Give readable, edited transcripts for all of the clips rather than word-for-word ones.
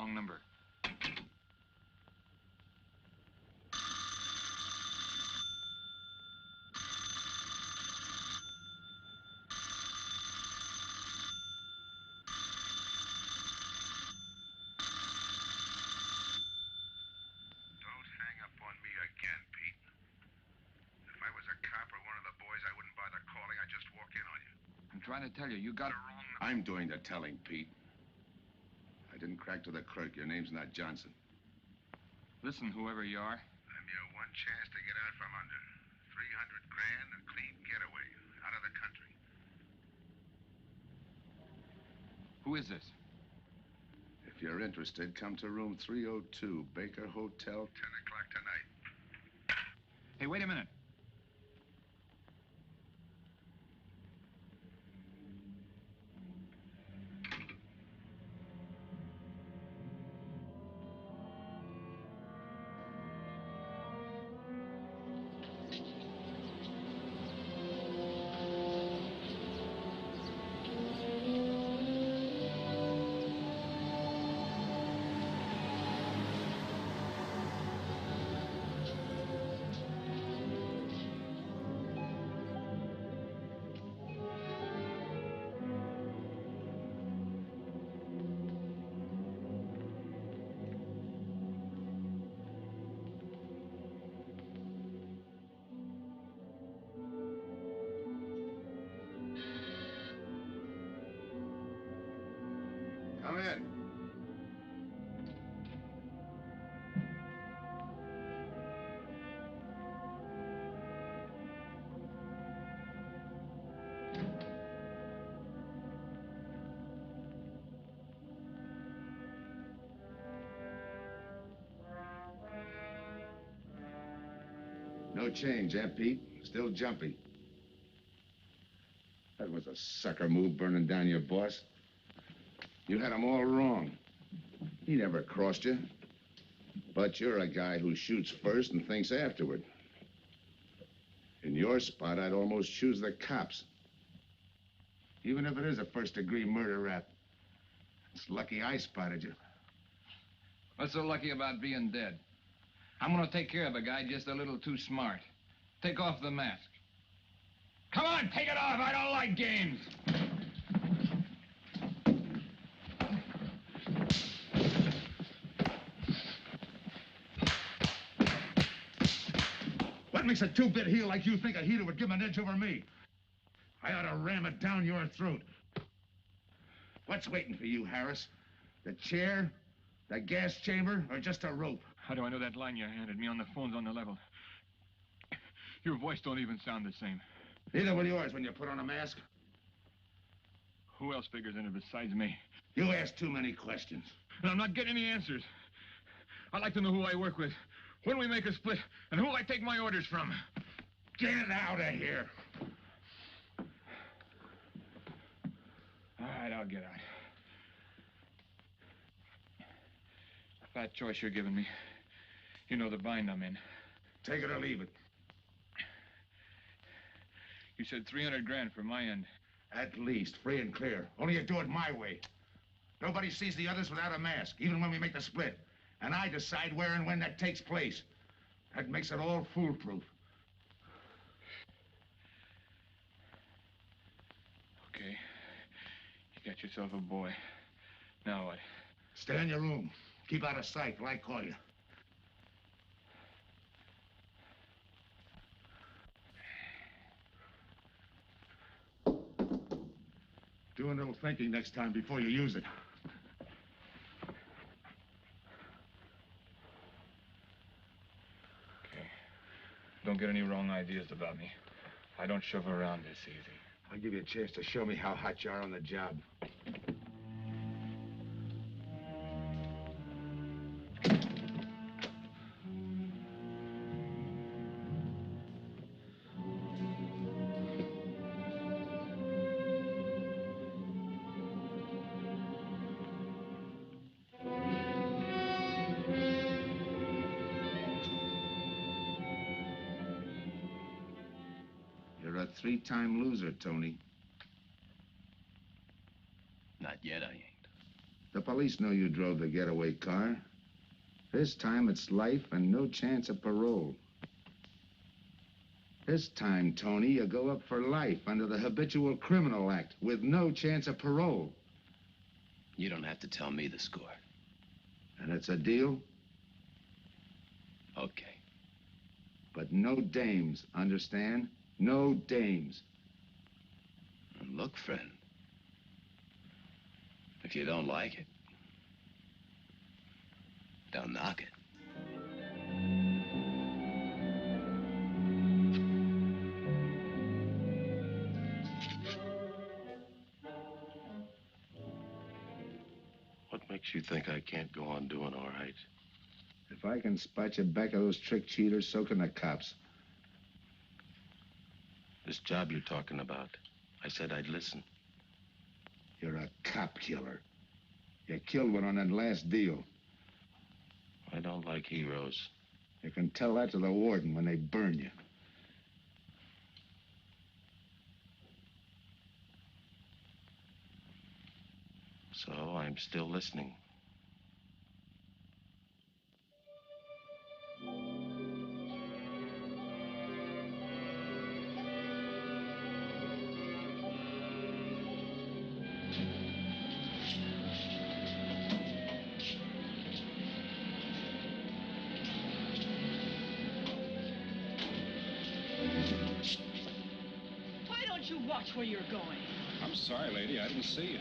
wrong number. I'm trying to tell you, you got it wrong. I'm doing the telling, Pete. I didn't crack to the clerk. Your name's not Johnson. Listen, whoever you are. I'm your one chance to get out from under. 300 grand, a clean getaway, out of the country. Who is this? If you're interested, come to room 302, Baker Hotel. 10 o'clock tonight. Hey, wait a minute. Come in. No change, eh, Pete? Still jumpy. That was a sucker move, burning down your boss. You had him all wrong. He never crossed you. But you're a guy who shoots first and thinks afterward. In your spot, I'd almost choose the cops. Even if it is a first-degree murder rap. It's lucky I spotted you. What's so lucky about being dead? I'm gonna take care of a guy just a little too smart. Take off the mask. Come on, take it off. I don't like games. What makes a two-bit heel like you think a heater would give him an edge over me? I ought to ram it down your throat. What's waiting for you, Harris? The chair, the gas chamber, or just a rope? How do I know that line you handed me on the phone's on the level? Your voice don't even sound the same. Neither will yours when you put on a mask. Who else figures in it besides me? You ask too many questions. And I'm not getting any answers. I'd like to know who I work with, when we make a split, and who I take my orders from. Get out of here. All right, I'll get out. That choice you're giving me. You know the bind I'm in. Take it or leave it. You said 300 grand for my end. At least, free and clear. Only you do it my way. Nobody sees the others without a mask, even when we make the split. And I decide where and when that takes place. That makes it all foolproof. Okay. You got yourself a boy. Now what? Stay in your room. Keep out of sight till I call you. Do a little thinking next time before you use it. Okay. Don't get any wrong ideas about me. I don't shove around this easy. I'll give you a chance to show me how hot you are on the job. You're a three-time loser, Tony. Not yet, I ain't. The police know you drove the getaway car. This time it's life and no chance of parole. This time, Tony, you go up for life under the Habitual Criminal Act with no chance of parole. You don't have to tell me the score. And it's a deal? Okay. But no dames, understand? No dames. And look, friend, if you don't like it, don't knock it. What makes you think I can't go on doing all right? If I can spot you back of those trick cheaters, so can the cops. This job you're talking about, I said I'd listen. You're a cop killer. You killed one on that last deal. I don't like heroes. You can tell that to the warden when they burn you. So I'm still listening. Why don't you watch where you're going? I'm sorry, lady. I didn't see you.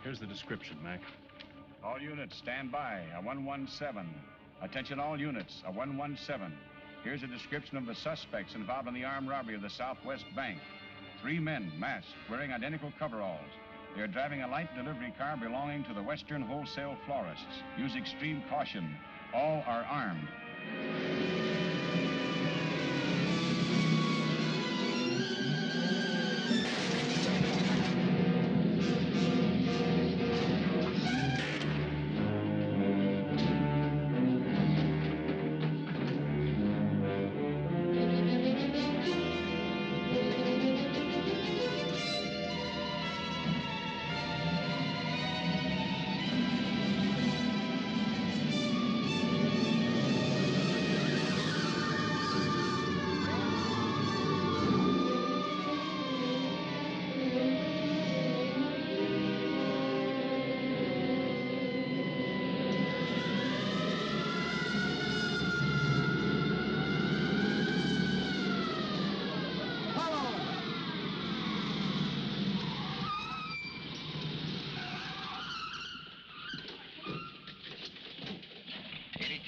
Here's the description, Mac. All units, stand by. A 117. Attention all units, a 117. Here's a description of the suspects involved in the armed robbery of the Southwest Bank. 3 men, masked, wearing identical coveralls. They're driving a light delivery car belonging to the Western Wholesale Florists. Use extreme caution. All are armed.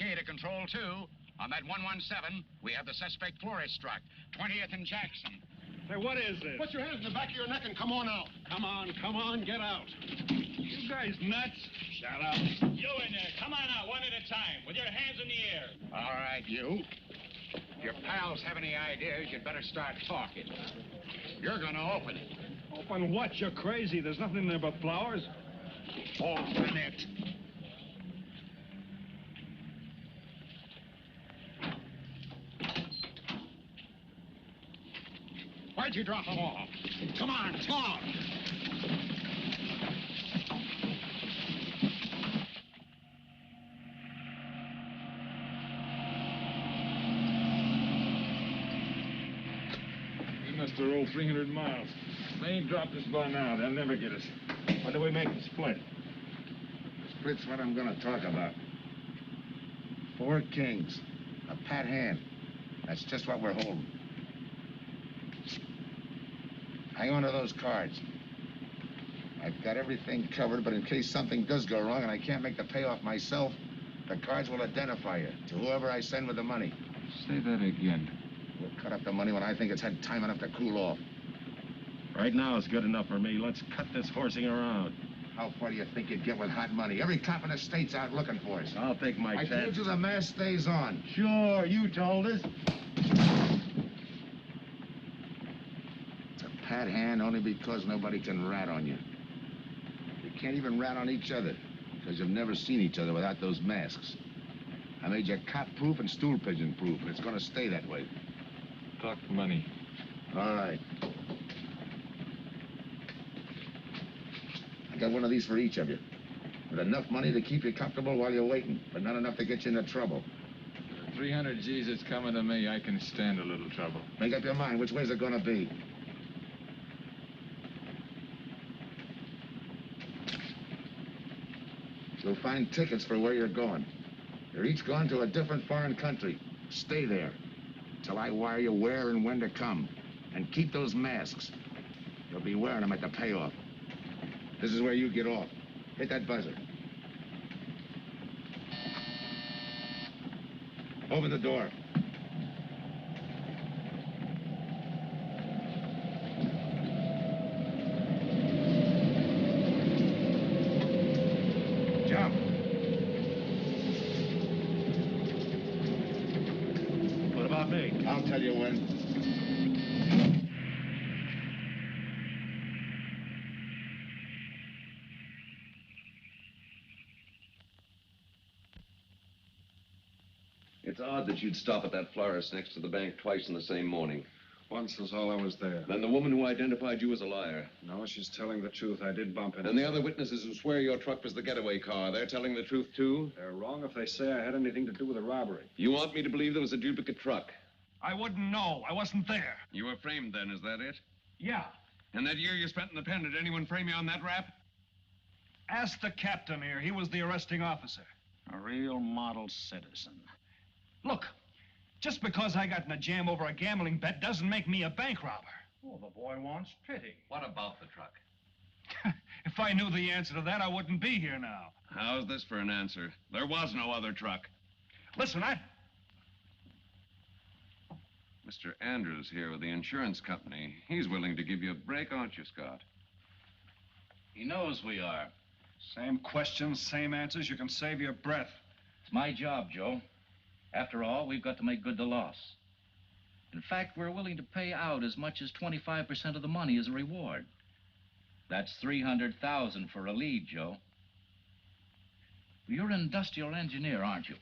To Control 2. On that 117, we have the suspect florist struck. 20th and Jackson. Hey, what is this? Put your hands in the back of your neck and come on out. Come on, get out. You guys nuts? Shut up. You in there, come on out one at a time, with your hands in the air. All right, you. If your pals have any ideas, you'd better start talking. You're gonna open it. Open what? You're crazy. There's nothing in there but flowers. Fall for the net. Why'd you drop them off? Come on, come on. We must have rolled 300 miles. If they ain't dropped us by now, they'll never get us. When do we make the split? Split's what I'm gonna talk about. 4 kings. A pat hand. That's just what we're holding. Hang on to those cards. I've got everything covered, but in case something does go wrong and I can't make the payoff myself, the cards will identify you to whoever I send with the money. Say that again. We'll cut up the money when I think it's had time enough to cool off. Right now is good enough for me. Let's cut this horsing around. How far do you think you'd get with hot money? Every cop in the state's out looking for us. I'll take my I chance. told you the mask stays on. Sure, you told us. It's a pat hand only because nobody can rat on you. You can't even rat on each other because you've never seen each other without those masks. I made you cop-proof and stool pigeon-proof, and it's gonna stay that way. Talk money. All right. I got one of these for each of you. With enough money to keep you comfortable while you're waiting, but not enough to get you into trouble. 300 G's that's coming to me, I can stand a little trouble. Make up your mind, which way's it gonna be? You'll find tickets for where you're going. You're each going to a different foreign country. Stay there till I wire you where and when to come. And keep those masks. You'll be wearing them at the payoff. This is where you get off. Hit that buzzer. Open the door. Jump. What about me? I'll tell you when. It's odd that you'd stop at that florist next to the bank twice in the same morning. Once was all I was there. Then the woman who identified you as a liar. No, she's telling the truth. I did bump into And the other witnesses who swear your truck was the getaway car, they're telling the truth, too? They're wrong if they say I had anything to do with the robbery. You want me to believe there was a duplicate truck? I wouldn't know. I wasn't there. You were framed then, is that it? Yeah. And that year you spent in the pen, did anyone frame you on that rap? Ask the captain here. He was the arresting officer. A real model citizen. Look, just because I got in a jam over a gambling bet doesn't make me a bank robber. Oh, the boy wants pity. What about the truck? If I knew the answer to that, I wouldn't be here now. How's this for an answer? There was no other truck. Listen, Mr. Andrews here with the insurance company. He's willing to give you a break, aren't you, Scott? He knows we are. Same questions, same answers. You can save your breath. It's my job, Joe. After all, we've got to make good the loss. In fact, we're willing to pay out as much as 25% of the money as a reward. That's $300,000 for a lead, Joe. You're an industrial engineer, aren't you?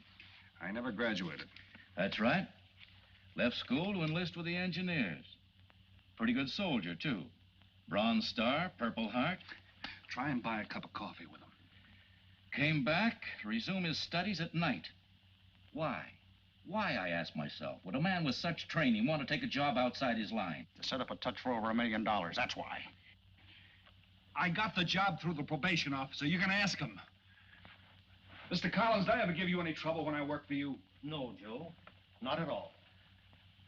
I never graduated. That's right. Left school to enlist with the engineers. Pretty good soldier, too. Bronze Star, Purple Heart. Try and buy a cup of coffee with him. Came back to resume his studies at night. Why? Why, I ask myself, would a man with such training want to take a job outside his line? To set up a touch for over $1 million, that's why. I got the job through the probation officer. You can ask him. Mr. Collins, did I ever give you any trouble when I worked for you? No, Joe. Not at all.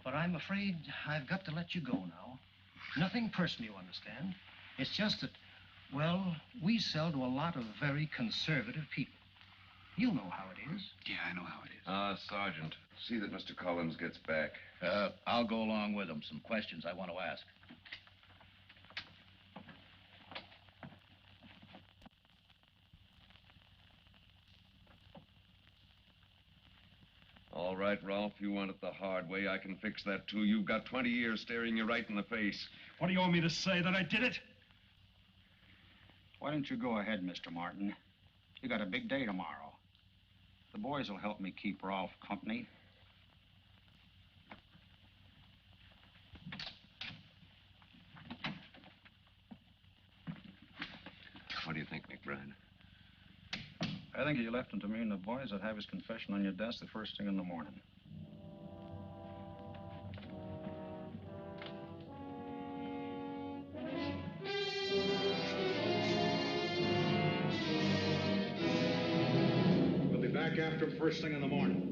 But I'm afraid I've got to let you go now. Nothing personal, you understand. It's just that, well, we sell to a lot of very conservative people. You know how it is. Yeah, I know how it is. Sergeant, see that Mr. Collins gets back. I'll go along with him. Some questions I want to ask. All right, Rolfe, you want it the hard way. I can fix that, too. You've got 20 years staring you right in the face. What do you want me to say, that I did it? Why don't you go ahead, Mr. Martin? You got a big day tomorrow. The boys will help me keep Rolfe company. What do you think, McBride? I think you left him to me and the boys. I'd have his confession on your desk the first thing in the morning. We'll be back after him first thing in the morning.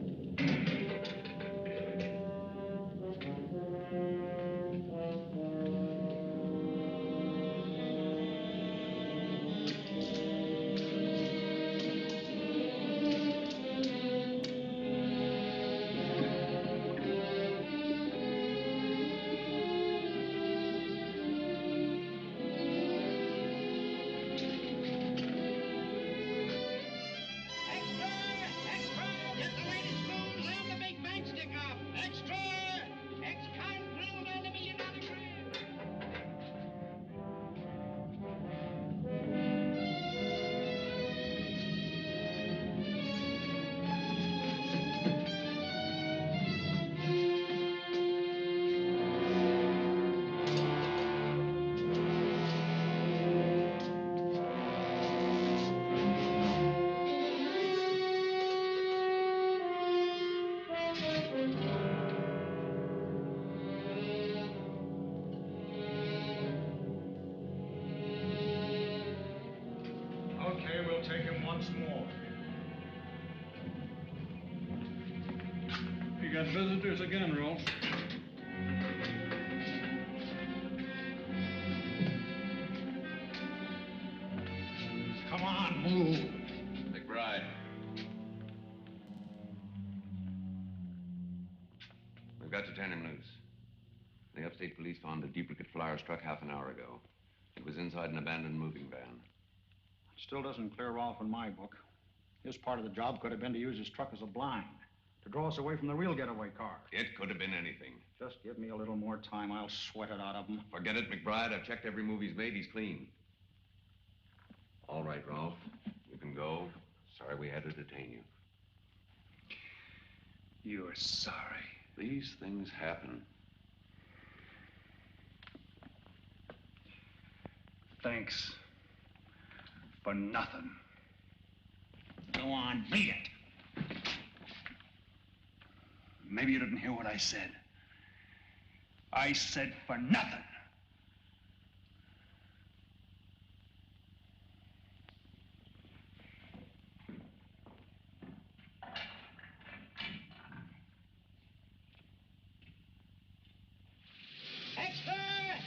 Okay, we'll take him once more. You got visitors again, Rolfe. Come on, move. McBride. We've got to turn him loose. The upstate police found a duplicate flyer struck half an hour ago. It was inside an abandoned moving van. Still doesn't clear Rolfe in my book. His part of the job could have been to use his truck as a blind, to draw us away from the real getaway car. It could have been anything. Just give me a little more time. I'll sweat it out of him. Forget it, McBride. I've checked every move he's made. He's clean. All right, Rolfe. You can go. Sorry we had to detain you. You're sorry. These things happen. Thanks. For nothing. Go on, beat it. Maybe you didn't hear what I said. I said for nothing. Extra!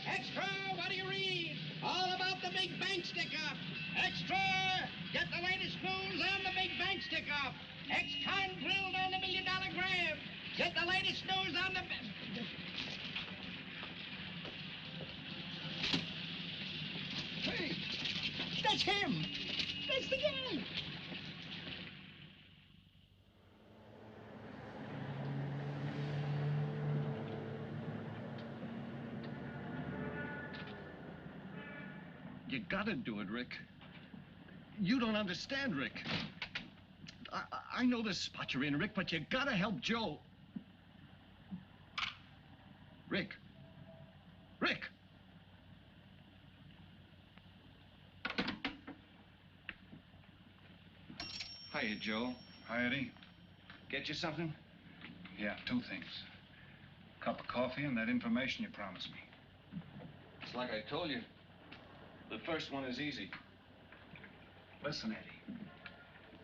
Extra! What do you read? All about the big bank stick-up. Extra! Get the latest news on the big bank stick-up. Ex-con drilled on the $1 million grab. Get the latest news on the... Hey! That's him! That's the guy! You gotta do it, Rick. You don't understand, Rick. I know this spot you're in, Rick, but you gotta help Joe. Rick. Rick! Hiya, Joe. Hi, Eddie. Get you something? Yeah, two things. Cup of coffee and that information you promised me. It's like I told you. The first one is easy. Listen, Eddie.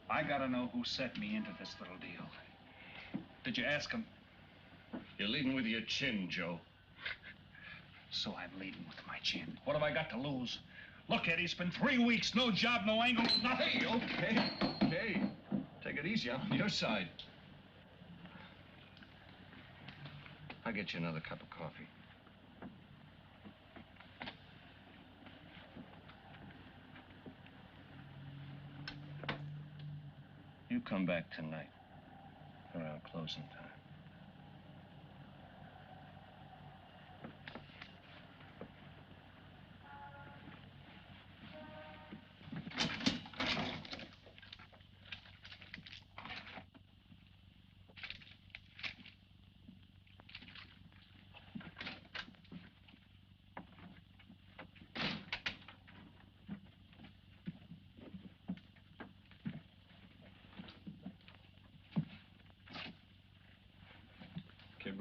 I gotta know who set me into this little deal. Did you ask him? You're leading with your chin, Joe. So I'm leading with my chin. What have I got to lose? Look, Eddie, it's been 3 weeks. No job, no angle, nothing. Hey, okay. Take it easy. I'm on your side. I'll get you another cup of coffee. You come back tonight, around closing time.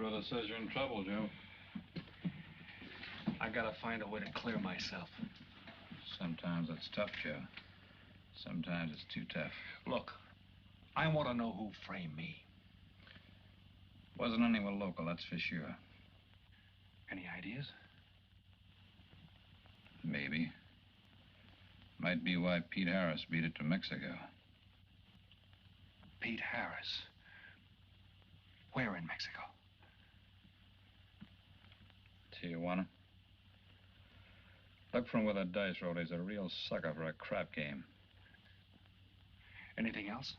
brother says you're in trouble, Joe. I gotta find a way to clear myself. Sometimes it's tough, Joe. Sometimes it's too tough. Look, I want to know who framed me. Wasn't anyone local, that's for sure. Any ideas? Maybe. Might be why Pete Harris beat it to Mexico. Pete Harris? Where in Mexico? Tijuana. Look from where the dice rolled. He's a real sucker for a crap game. Anything else?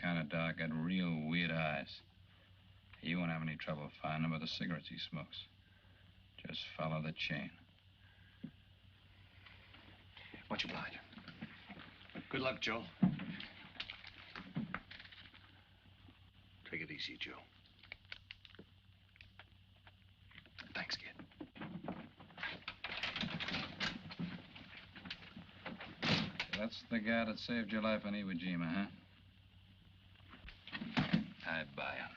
Kind of dark, got real weird eyes. You won't have any trouble finding him with the cigarettes he smokes. Just follow the chain. Much obliged. Good luck, Joe. Take it easy, Joe. Thanks, kid. That's the guy that saved your life in Iwo Jima, huh? I buy him.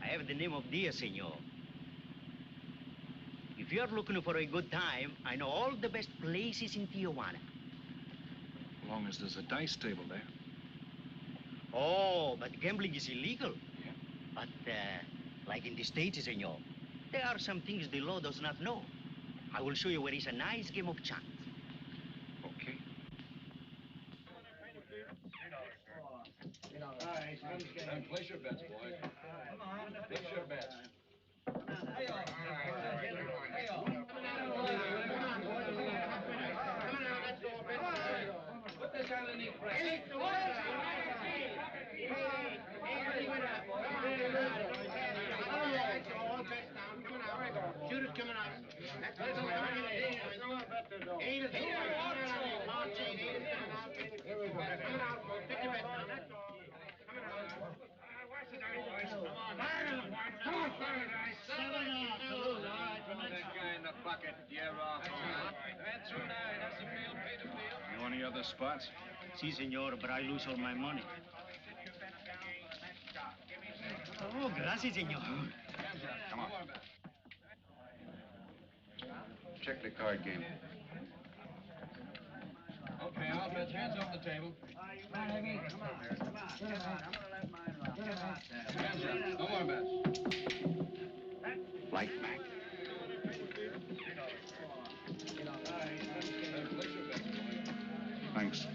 I have the name of Diaz, senor. If you're looking for a good time, I know all the best places in Tijuana. As long as there's a dice table there. Oh, but gambling is illegal. Yeah. But, like in the States, senor, there are some things the law does not know. I will show you where is a nice game of chance. Okay. Place your bets, boys. Place your bets. Put this underneath. Shoot it coming out. You any other spots? Si, senor, but I lose all my money. Oh, gracias, senor. Come on. Check the card game. Okay, I'll bet hands off the table. Hands up. No more bets. Light back. Thanks.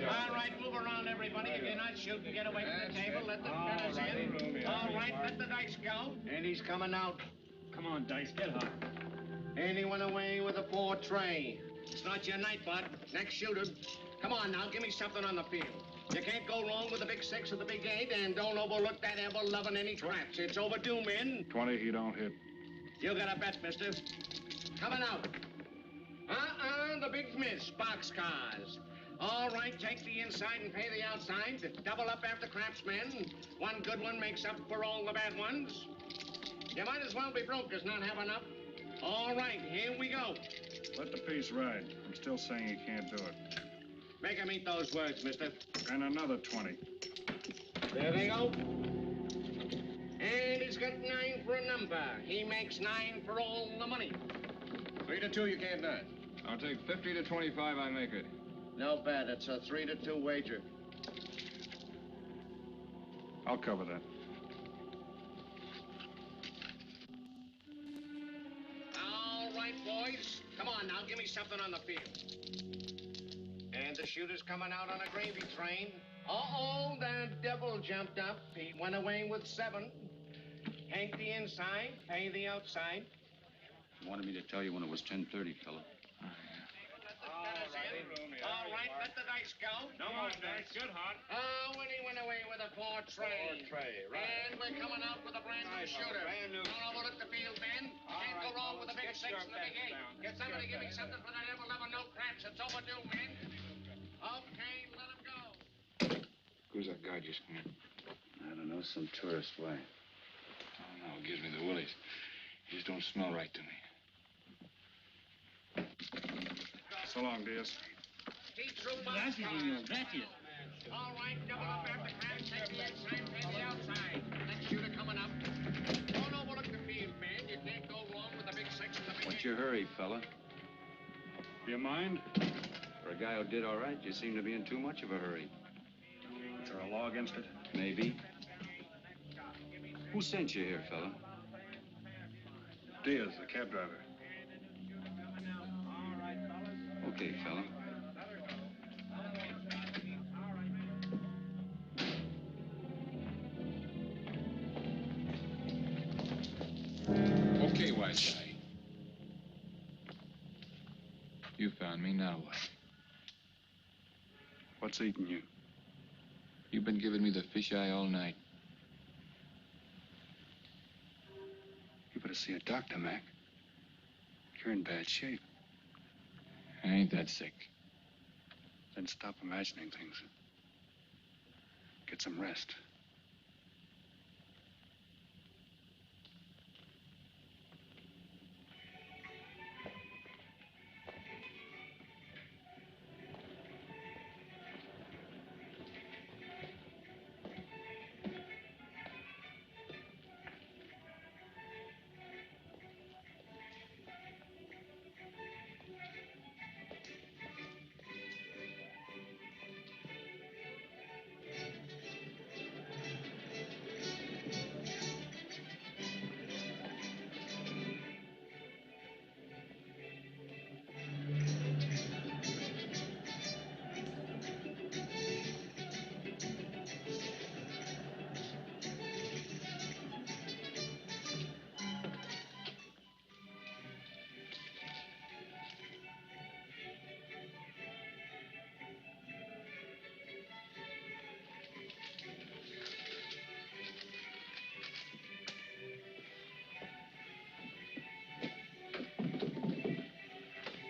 All right, move around, everybody. If you're not shooting, get away from the table. Let the fellas in. All right, let the dice go. And he's coming out. Come on, Dice, get hot. And he went away with a 4 tray. It's not your night, bud. Next shooter. Come on now, give me something on the field. You can't go wrong with the big 6 or the big 8, and don't overlook that ever-loving any traps. It's overdue, men. 20, he don't hit. You got a bet, mister. Coming out. The big miss, boxcars. All right, take the inside and pay the outside. Double up after craftsmen. One good one makes up for all the bad ones. You might as well be broke as not have enough. All right, here we go. Let the piece ride. I'm still saying he can't do it. Make him eat those words, mister. And another 20. There they go. And he's got 9 for a number. He makes 9 for all the money. 3 to 2, you can't do it. I'll take 50 to 25, I make it. No bad. It's a 3 to 2 wager. I'll cover that. All right, boys. boys. Come on now, give me something on the field. And the shooter's coming out on a gravy train. Uh-oh, the devil jumped up. He went away with 7. Hank the inside, pay the outside. You wanted me to tell you when it was 10:30, fella. All right, let the dice go. No more dice. Good, Hot. Oh, and he went away with a 4 tray. 4 tray, right. And we're coming out with a brand new shooter. Brand new. Don't overlook the field, Ben. Can't go wrong with a big 6 and a big 8. Get somebody give me something for that ever no craps. It's overdue, men. Okay, let him go. Who's that guy just come in? I don't know, some tourist. Why? Oh, no, it gives me the willies. He just don't smell right to me. So long, Diaz. Gracias, señor. Gracias. All right, double up after craps. Take the inside, pay the outside. Next shooter coming up. Don't overlook the field, man. You can't go wrong with the big 6 and the big 8. What's your hurry, fella? You mind? For a guy who did all right, you seem to be in too much of a hurry. Is there a law against it? Maybe. Who sent you here, fella? Diaz, the cab driver. Okay, fella. Okay, wise guy. You found me, now what? What's eating you? You've been giving me the fisheye all night. You better see a doctor, Mac. You're in bad shape. I ain't that sick. Then stop imagining things. Get some rest.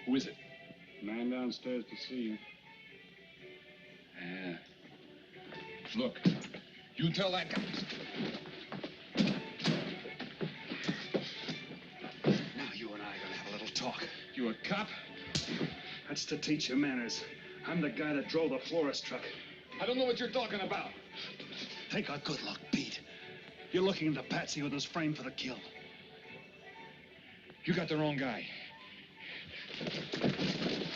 Who is it? Man downstairs to see you. Yeah. Look, you tell that guy. Now you and I are gonna have a little talk. You a cop? That's to teach you manners. I'm the guy that drove the florist truck. I don't know what you're talking about. Take a good look, Pete. You're looking into Patsy with his frame for the kill. You got the wrong guy.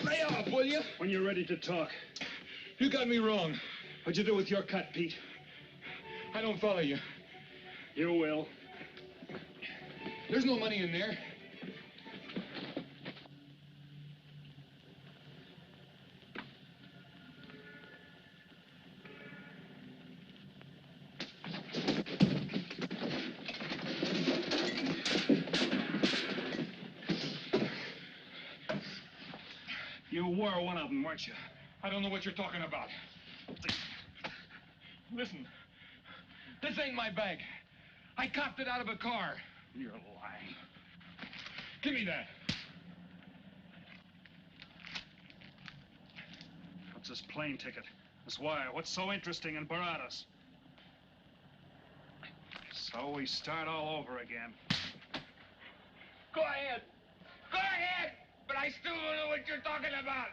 Lay off, will you? When you're ready to talk. You got me wrong. What'd you do with your cut, Pete? I don't follow you. You will. There's no money in there. You were one of them, weren't you? I don't know what you're talking about. Listen, this ain't my bag. I copped it out of a car. You're lying. Give me that. What's this plane ticket? This wire? What's so interesting in Baradas? So we start all over again. Go ahead. Go ahead. But I still don't know what you're talking about.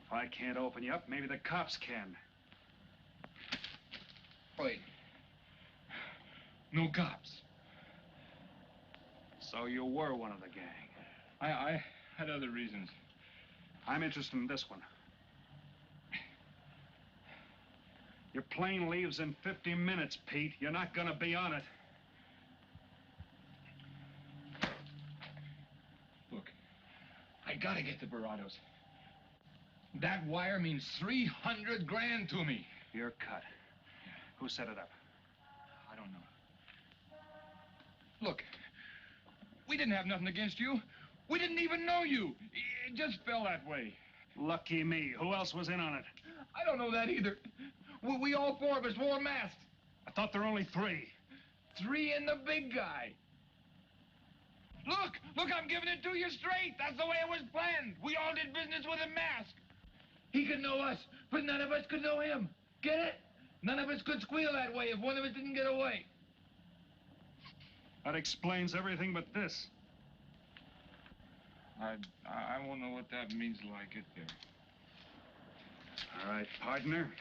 If I can't open you up, maybe the cops can. Wait. No cops. So you were one of the gang. I had other reasons. I'm interested in this one. Your plane leaves in 50 minutes, Pete. You're not gonna be on it. gotta get the Barados. That wire means 300 grand to me. You're cut. Who set it up? I don't know. Look, we didn't have nothing against you. We didn't even know you. It just fell that way. Lucky me. Who else was in on it? I don't know that either. We all four of us wore masks. I thought there were only 3. 3 and the big guy. Look, I'm giving it to you straight. That's the way it was planned. We all did business with a mask. He could know us, but none of us could know him. Get it? None of us could squeal that way if one of us didn't get away. That explains everything but this. I won't know what that means till I get there. All right, partner.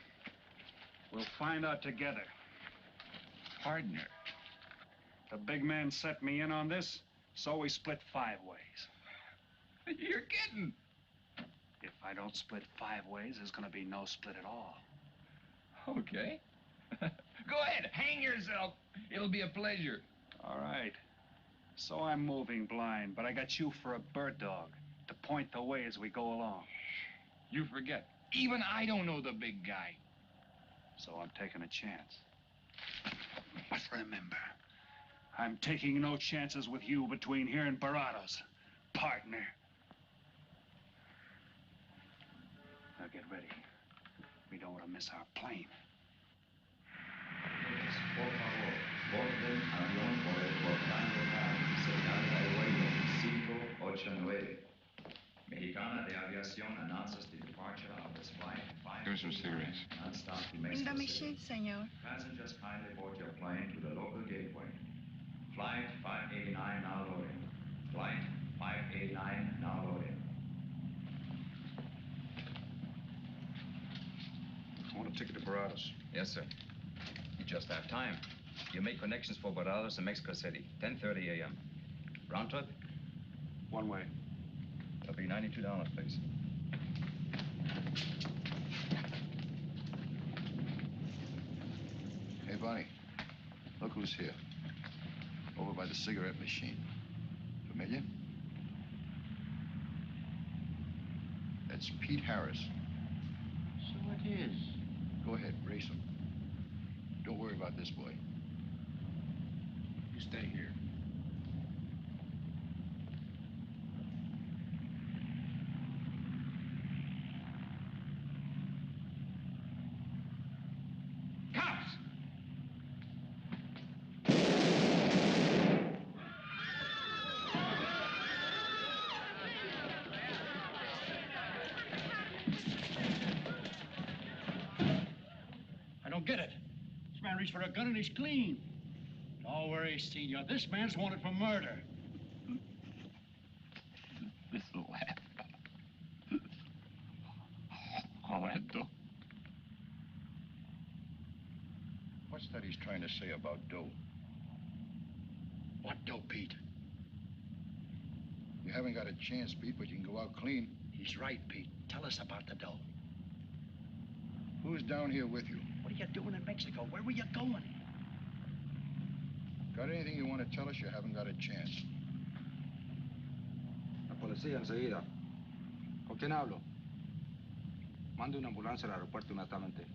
We'll find out together. Partner? The big man set me in on this, so we split 5 ways. You're kidding. If I don't split 5 ways, there's gonna be no split at all. Okay. Go ahead, hang yourself. It'll be a pleasure. All right. So I'm moving blind, but I got you for a bird dog to point the way as we go along. You forget. Even I don't know the big guy. So I'm taking a chance. But remember, I'm taking no chances with you between here and Barados, partner. Now get ready. We don't want to miss our plane. Por favor, borden avión por el portán local, señal de aeropuerto 589. Mexicana de Aviación announces the departure of this flight 5. Give me some cigarettes. Non-stop to In Mexico the City. machine, senor. Passengers kindly board your plane to the local gateway. Flight 589 now loading. Flight 589 now loading. I want a ticket to Barados. Yes, sir. You just have time. You make connections for Barados in Mexico City, 10:30 a.m. Round trip? One way. That'll be $92, please. Hey, Bonnie, look who's here. Over by the cigarette machine. Familiar? That's Pete Harris. So it is. Go ahead, race him. Don't worry about this boy. You stay here. Cops! I don't get it. This man reached for a gun and he's clean. Don't worry, Senor. This man's wanted for murder. This laugh. All that dough. What's that he's trying to say about dough? What dough, Pete? You haven't got a chance, Pete, but you can go out clean. He's right, Pete. Tell us about the dough. Who's down here with you? What are you doing in Mexico? Where were you going? Got anything you want to tell us? You haven't got a chance. La policía enseguida. ¿Con quién hablo? Mande una ambulancia al aeropuerto inmediatamente.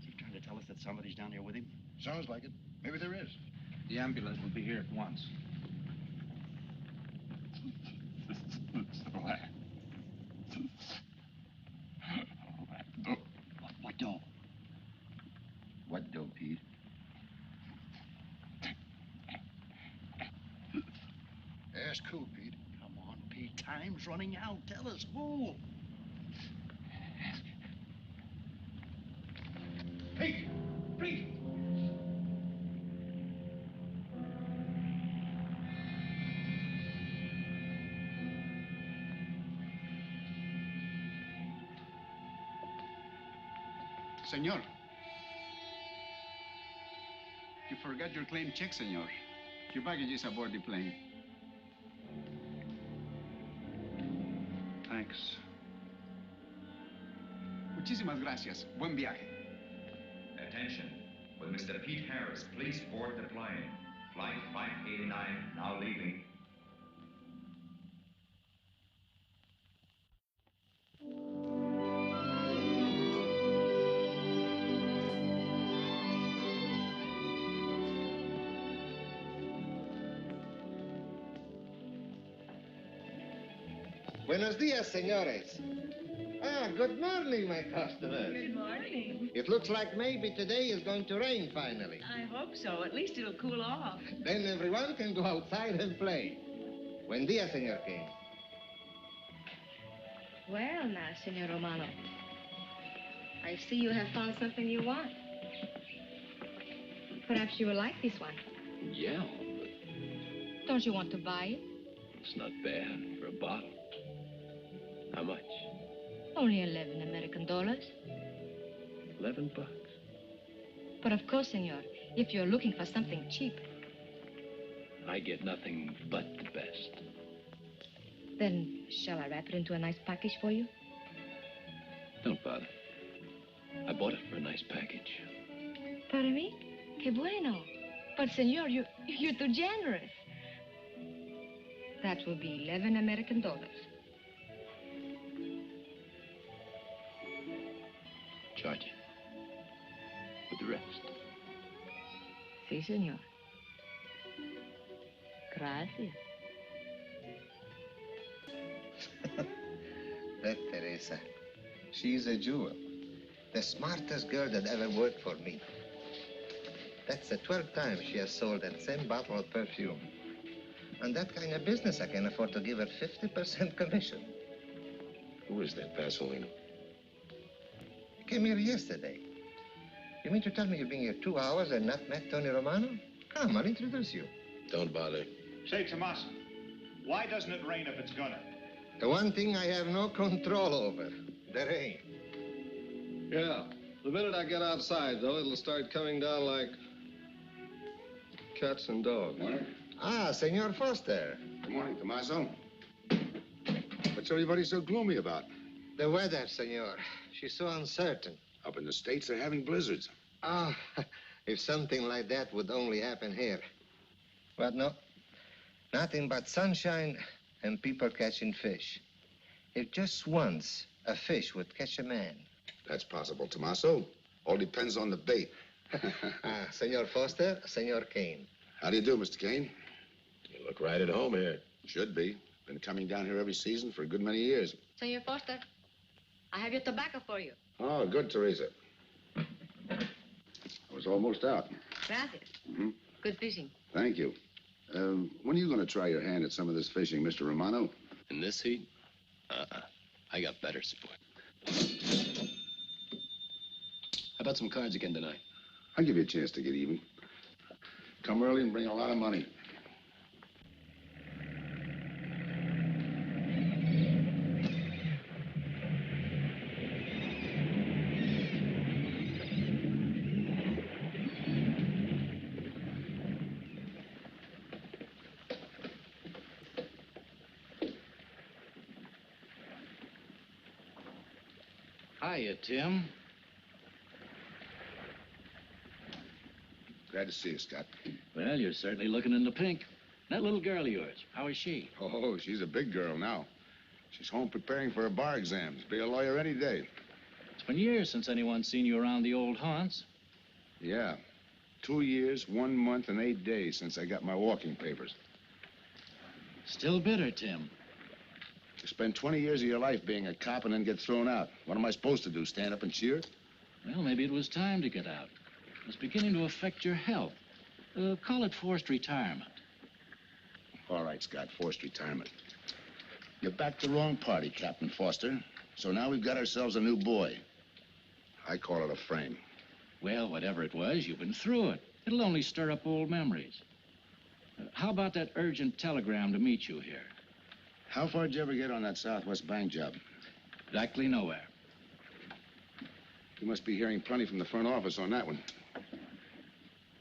Is he trying to tell us that somebody's down here with him? Sounds like it. Maybe there is. The ambulance will be here at once. What dough? What dough, Pete? Ask who, Pete? Come on, Pete. Time's running out. Tell us who. Pete! Pete! Senor. You forgot your claim check, senor. Your baggage is aboard the plane. Thanks. Muchísimas gracias. Buen viaje. Attention. Will Mr. Pete Harris please board the plane? Flight 589 now leaving. Buenos dias, senores. Ah, good morning, my customers. Good morning. It looks like maybe today is going to rain finally. I hope so. At least it'll cool off. Then everyone can go outside and play. Buen dia, Senor King. Well, now, Senor Romano, I see you have found something you want. Perhaps you will like this one. Yeah, Don't you want to buy it? it's not bad for a bottle. How much? Only 11 American dollars. $11. But of course, senor, if you're looking for something cheap, I get nothing but the best. then shall I wrap it into a nice package for you? Don't bother. I bought it for a nice package. Para mí? Que bueno. But, senor, you're too generous. That will be 11 American dollars. Charge it. With the rest. Si, senor. Gracias. That Teresa, she's a jewel. The smartest girl that ever worked for me. That's the 12th time she has sold that same bottle of perfume. On that kind of business, I can afford to give her 50% commission. Who is that Vaseline? Came here yesterday. You mean to tell me you've been here 2 hours and not met Tony Romano? Come, I'll introduce you. Don't bother. Say, Tomas, why doesn't it rain if it's gonna? The one thing I have no control over, the rain. Yeah. The minute I get outside, though, it'll start coming down like cats and dogs. Morning. Ah, Senor Foster. Good morning, Tommaso. What's everybody so gloomy about? The weather, senor. She's so uncertain. Up in the States, they're having blizzards. Ah, if something like that would only happen here. But no, nothing but sunshine and people catching fish. If just once a fish would catch a man. That's possible, Tommaso. All depends on the bait. Senor Foster, Senor Kane. How do you do, Mr. Kane? You look right at home here. Should be. Been coming down here every season for a good many years. Senor Foster, I have your tobacco for you. Oh, good, Teresa. I was almost out. Gracias. Mm-hmm. Good fishing. Thank you. When are you going to try your hand at some of this fishing, Mr. Romano? In this heat? I got better sport. How about some cards again tonight? I'll give you a chance to get even. Come early and bring a lot of money. Hiya, Tim. Glad to see you, Scott. Well, you're certainly looking in the pink. That little girl of yours, how is she? Oh, she's a big girl now. She's home preparing for her bar exams. Be a lawyer any day. It's been years since anyone's seen you around the old haunts. Yeah. 2 years, 1 month, and 8 days since I got my walking papers. Still bitter, Tim. You spend 20 years of your life being a cop and then get thrown out. What am I supposed to do, stand up and cheer? Well, maybe it was time to get out. It was beginning to affect your health. Call it forced retirement. All right, Scott, forced retirement. You backed the wrong party, Captain Foster. So now we've got ourselves a new boy. I call it a frame. Well, whatever it was, you've been through it. It'll only stir up old memories. How about that urgent telegram to meet you here? How far did you ever get on that Southwest Bank job? Exactly nowhere. You must be hearing plenty from the front office on that one.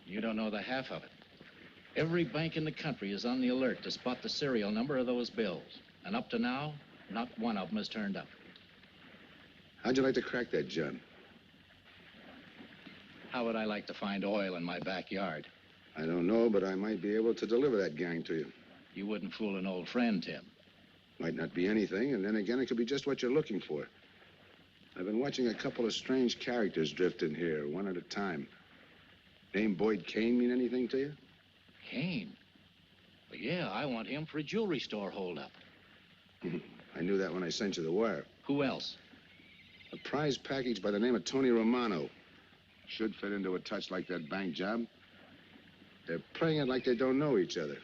You don't know the half of it. Every bank in the country is on the alert to spot the serial number of those bills. And up to now, not one of them has turned up. How'd you like to crack that, John? How would I like to find oil in my backyard? I don't know, but I might be able to deliver that gang to you. You wouldn't fool an old friend, Tim. Might not be anything, and then again, it could be just what you're looking for. I've been watching a couple of strange characters drift in here, one at a time. Name Boyd Kane mean anything to you? Kane? Well, yeah, I want him for a jewelry store holdup. I knew that when I sent you the wire. Who else? A prize package by the name of Tony Romano. Should fit into a touch like that bank job. They're playing it like they don't know each other.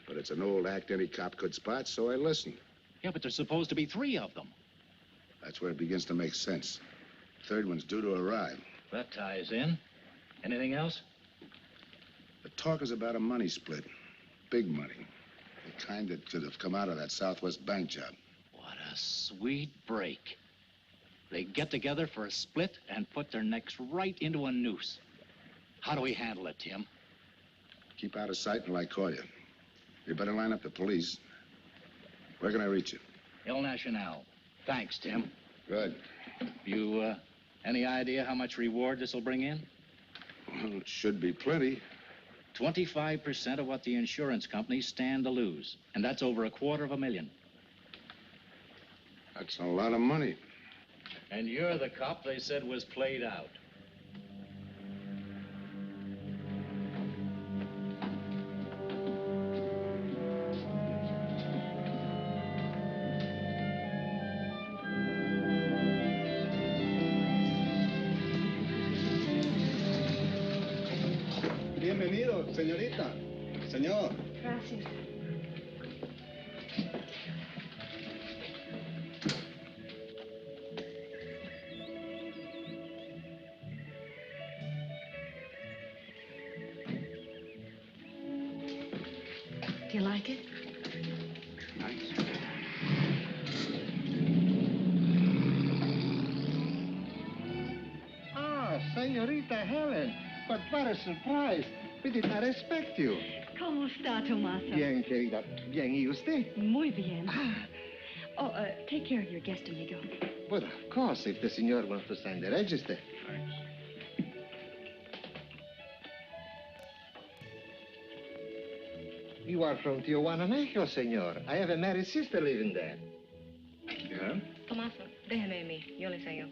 But it's an old act any cop could spot, so I listened. Yeah, but there's supposed to be 3 of them. That's where it begins to make sense. Third one's due to arrive. That ties in. Anything else? The talk is about a money split. Big money. The kind that could have come out of that Southwest bank job. What a sweet break. They get together for a split and put their necks right into a noose. How do we handle it, Tim? Keep out of sight until I call you. You better line up the police. Where can I reach you? El Nacional. Thanks, Tim. Good. You, any idea how much reward this will bring in? Well, it should be plenty. 25% of what the insurance companies stand to lose. And that's over $250,000. That's a lot of money. And you're the cop they said was played out. Bienvenido, señorita. Señor. Gracias. Do you like it? Nice. Ah, señorita Helen. But what a surprise. We did not expect you. ¿Cómo está, Tomaso? Bien, querida. Bien, ¿y usted? Muy bien. Oh, take care of your guest, amigo. But of course, if the senor wants to sign the register. Thanks. You are from Tijuana, Mexico, senor. I have a married sister living there. Yeah? Tomaso, déjeme a mí. Yo le enseño.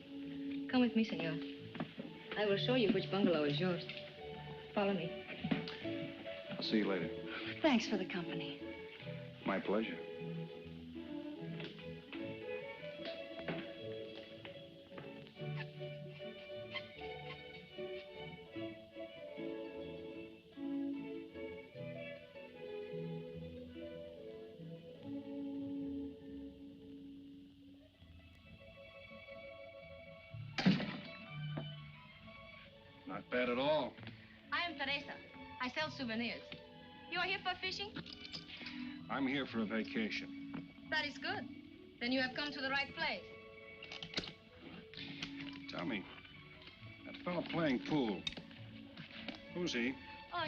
Come with me, senor. I will show you which bungalow is yours. Follow me. I'll see you later. Thanks for the company. My pleasure. Not bad at all. I am Teresa. I sell souvenirs. You are here for fishing? I'm here for a vacation. That is good. Then you have come to the right place. Tell me, that fellow playing pool, who's he? Oh,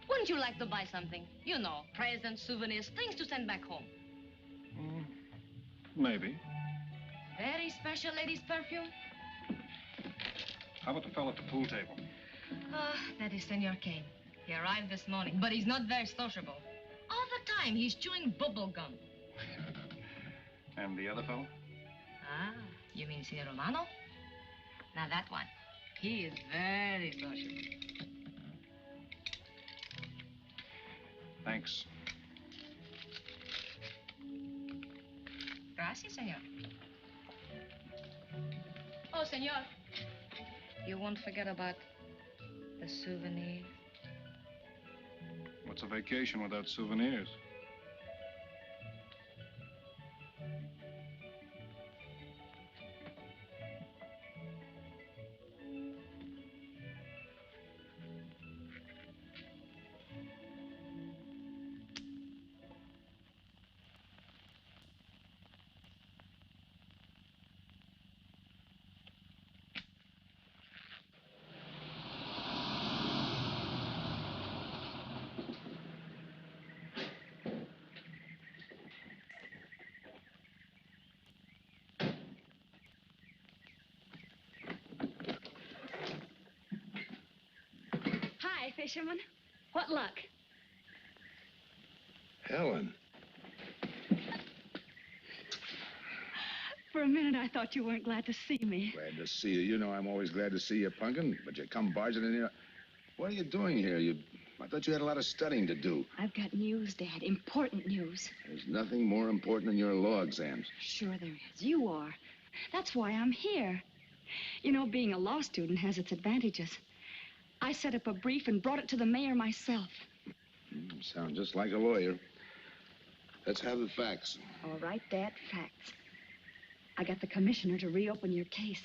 wouldn't you like to buy something? You know, presents, souvenirs, things to send back home. Maybe. Very special ladies' perfume. How about the fellow at the pool table? That is Senor Payne. He arrived this morning, but he's not very sociable. All the time, he's chewing bubble gum. And the other fellow? Ah, you mean Senor Romano? Now, that one. He is very sociable. Thanks. Gracias, senor. Oh, senor. You won't forget about the souvenirs. What's a vacation without souvenirs? Hi, fisherman. What luck? Helen. For a minute, I thought you weren't glad to see me. Glad to see you. You know I'm always glad to see you, Punkin, but you come barging in here. What are you doing here? You I thought you had a lot of studying to do. I've got news, Dad. Important news. There's nothing more important than your law exams. Sure there is. You are. That's why I'm here. You know, being a law student has its advantages. I set up a brief and brought it to the mayor myself. You sound just like a lawyer. Let's have the facts. All right, Dad, facts. I got the commissioner to reopen your case.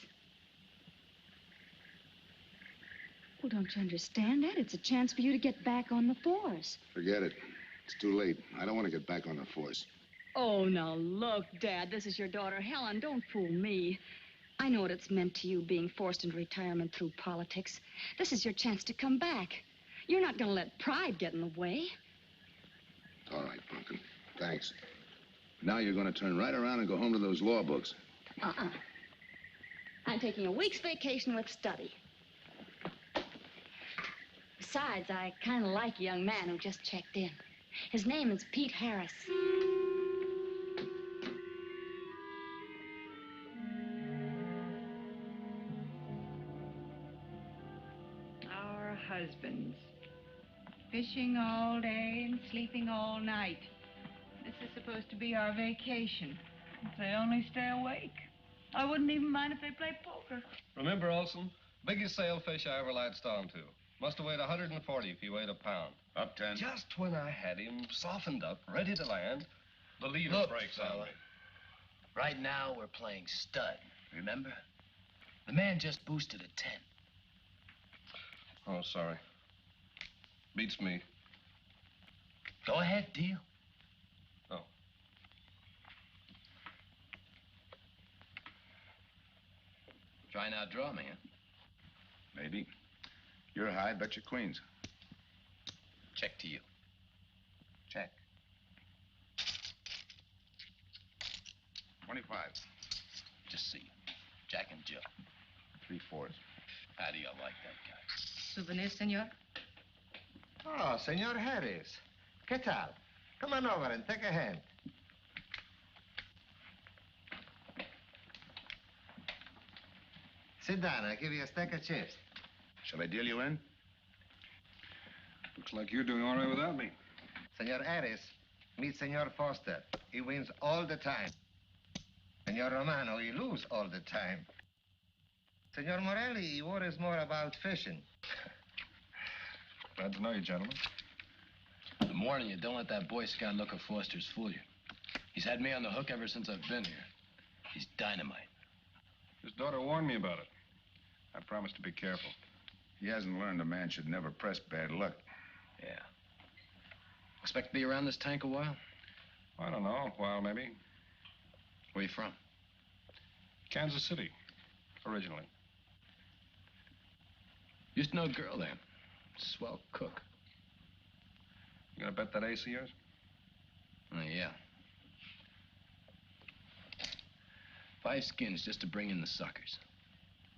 Well, don't you understand that? It's a chance for you to get back on the force. Forget it. It's too late. I don't want to get back on the force. Oh, now look, Dad, this is your daughter, Helen. Don't fool me. I know what it's meant to you, being forced into retirement through politics. This is your chance to come back. You're not going to let pride get in the way. All right, Pumpkin. Thanks. Now you're going to turn right around and go home to those law books. I'm taking a week's vacation with study. Besides, I kind of like a young man who just checked in. His name is Pete Harris. Our husbands. Fishing all day and sleeping all night. This is supposed to be our vacation. If they only stay awake. I wouldn't even mind if they play poker. Remember, Olson? Biggest sailfish I ever latched onto. Must have weighed 140 if he weighed a pound. Up 10. Just when I had him softened up, ready to land, the leader Look, breaks on fella. me. Right now, we're playing stud, remember? The man just boosted a 10. Oh, sorry. Beats me. Go ahead, deal. Oh. Try and outdraw me, huh? Maybe. You're high, bet your queens. Check to you. Check. 25. Just see. Jack and Jill. 3/4. How do you like that guy? Souvenir, senor? Oh, Senor Harris. ¿Qué tal? Come on over and take a hand. Sit down. I'll give you a stack of chips. Shall I deal you in? Looks like you're doing all right without me. Senor Harris, meet Senor Foster. He wins all the time. Senor Romano, he loses all the time. Senor Morelli, he worries more about fishing. Glad to know you, gentlemen. I'm warning you, don't let that Boy Scout look of Foster's fool you. He's had me on the hook ever since I've been here. He's dynamite. His daughter warned me about it. I promised to be careful. He hasn't learned a man should never press bad luck. Yeah. Expect to be around this tank a while? I don't know, a while maybe. Where you from? Kansas City, originally. Used to know a girl there. Swell cook. You gonna bet that ace of yours? Oh, yeah. 5 skins just to bring in the suckers.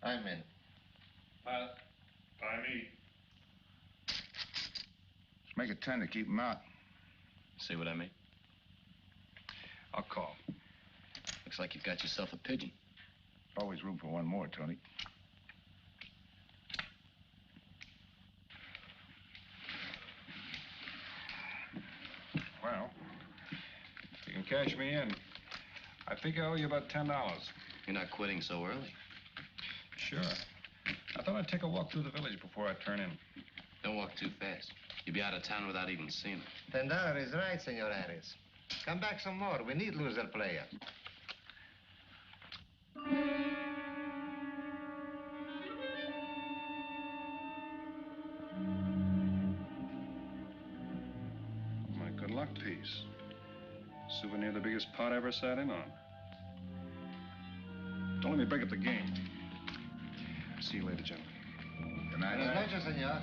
I'm in. By me. Let's make it 10 to keep him out. See what I mean? I'll call. Looks like you've got yourself a pigeon. Always room for one more, Tony. Well, if you can cash me in, I think I owe you about $10. You're not quitting so early. Sure. I thought I'd take a walk through the village before I turn in. Don't walk too fast. You'll be out of town without even seeing it. $10 is right, Senor Harris. Come back some more. We need loser player. My good luck piece. Souvenir the biggest pot I ever sat in on. Don't let me break up the game. See you later, gentlemen. Good night. Buenas noches, senor.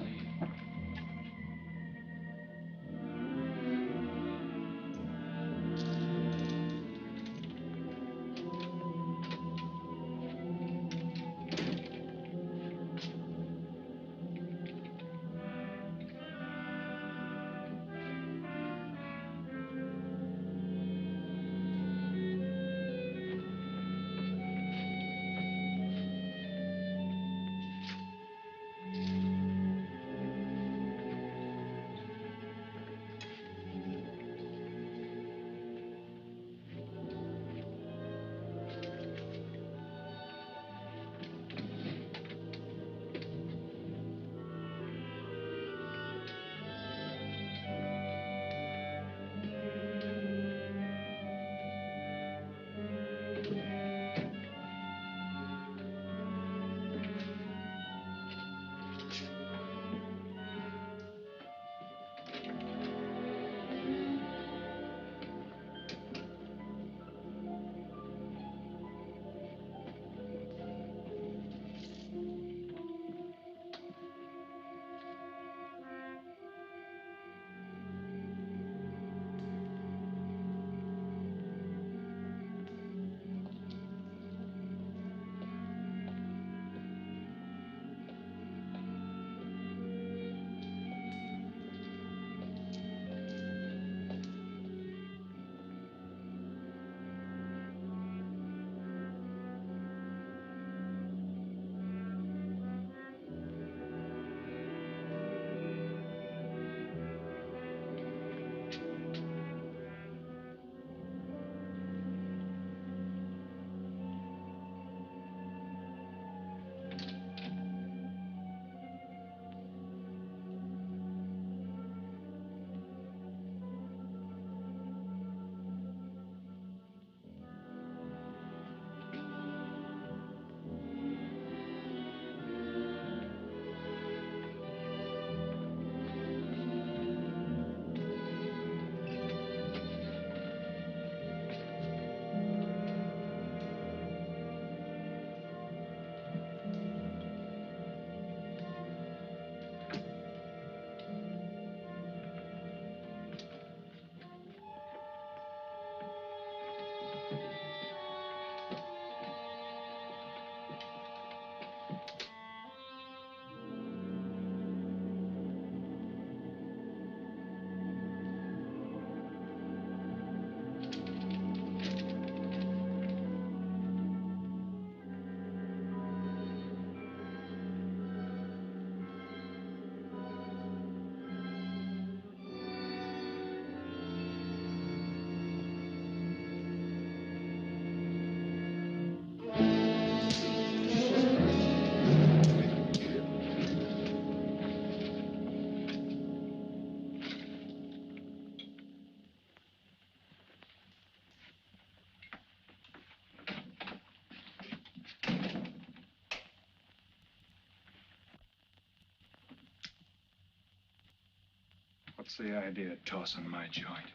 What's the idea of tossing my joint?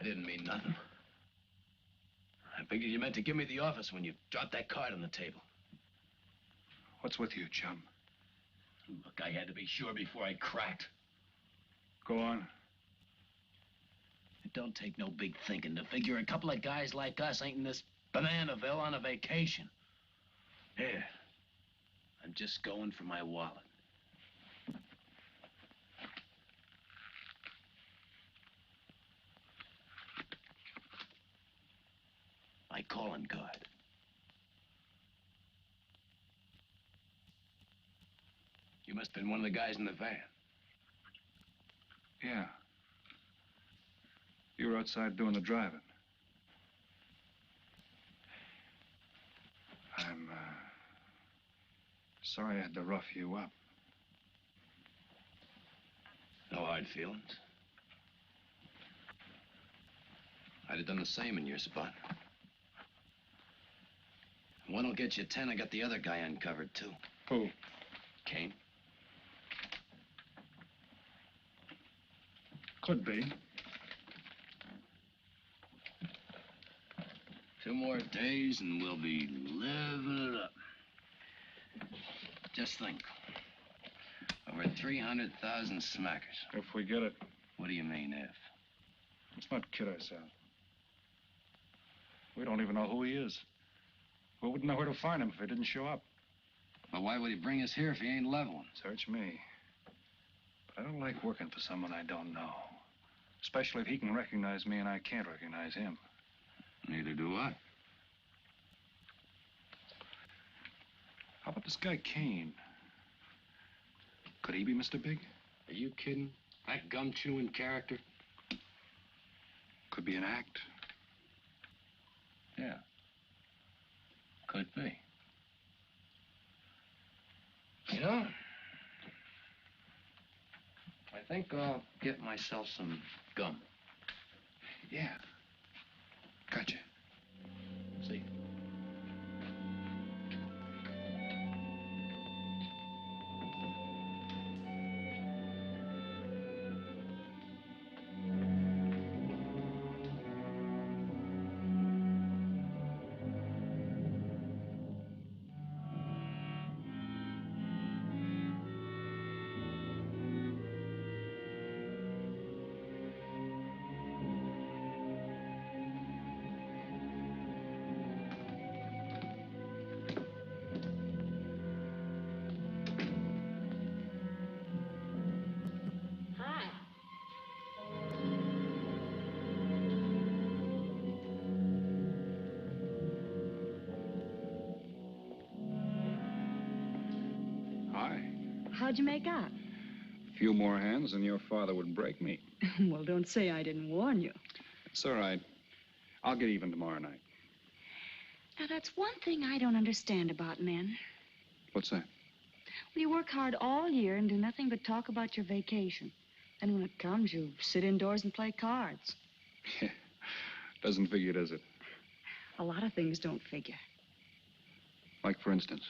I didn't mean nothing. I figured you meant to give me the office when you dropped that card on the table. What's with you, chum? Look, I had to be sure before I cracked. Go on. It don't take no big thinking to figure a couple of guys like us ain't in this Bananaville on a vacation. Here, I'm just going for my wallet. My calling card. You must have been one of the guys in the van. Yeah. You were outside doing the driving. I'm, sorry I had to rough you up. No hard feelings. I'd have done the same in your spot. One'll get you 10. I got the other guy uncovered, too. Who? Kane. Could be. 2 more days and we'll be living it up. Just think. Over 300,000 smackers. If we get it. What do you mean, if? Let's not kid ourselves. We don't even know who he is. We wouldn't know where to find him if he didn't show up. Well, why would he bring us here if he ain't leveling? Search me. But I don't like working for someone I don't know. Especially if he can recognize me and I can't recognize him. Neither do I. How about this guy Kane? Could he be Mr. Big? Are you kidding? That gum-chewing character? Could be an act. Yeah. Could be. You know, I think I'll get myself some gum. Yeah. Gotcha. See? How'd you make out? A few more hands and your father would break me. Well, don't say I didn't warn you. It's all right. I'll get even tomorrow night. Now, that's one thing I don't understand about men. What's that? Well, you work hard all year and do nothing but talk about your vacation. And when it comes, you sit indoors and play cards. Yeah. Doesn't figure, does it? A lot of things don't figure. Like, for instance?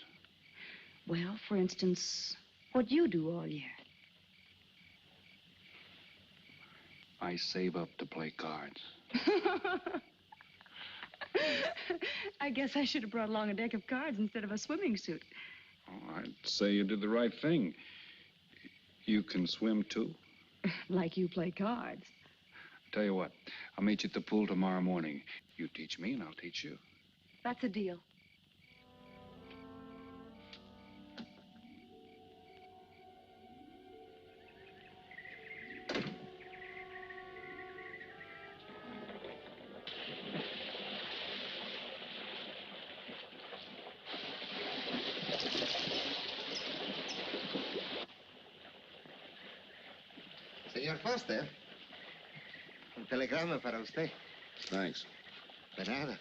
Well, for instance, what you do all year. I save up to play cards. I guess I should have brought along a deck of cards instead of a swimming suit. Oh, I'd say you did the right thing. You can swim, too? Like you play cards. Tell you what, I'll meet you at the pool tomorrow morning. You teach me and I'll teach you. That's a deal. Señor Foster, un telegrama para usted. Thanks. De nada.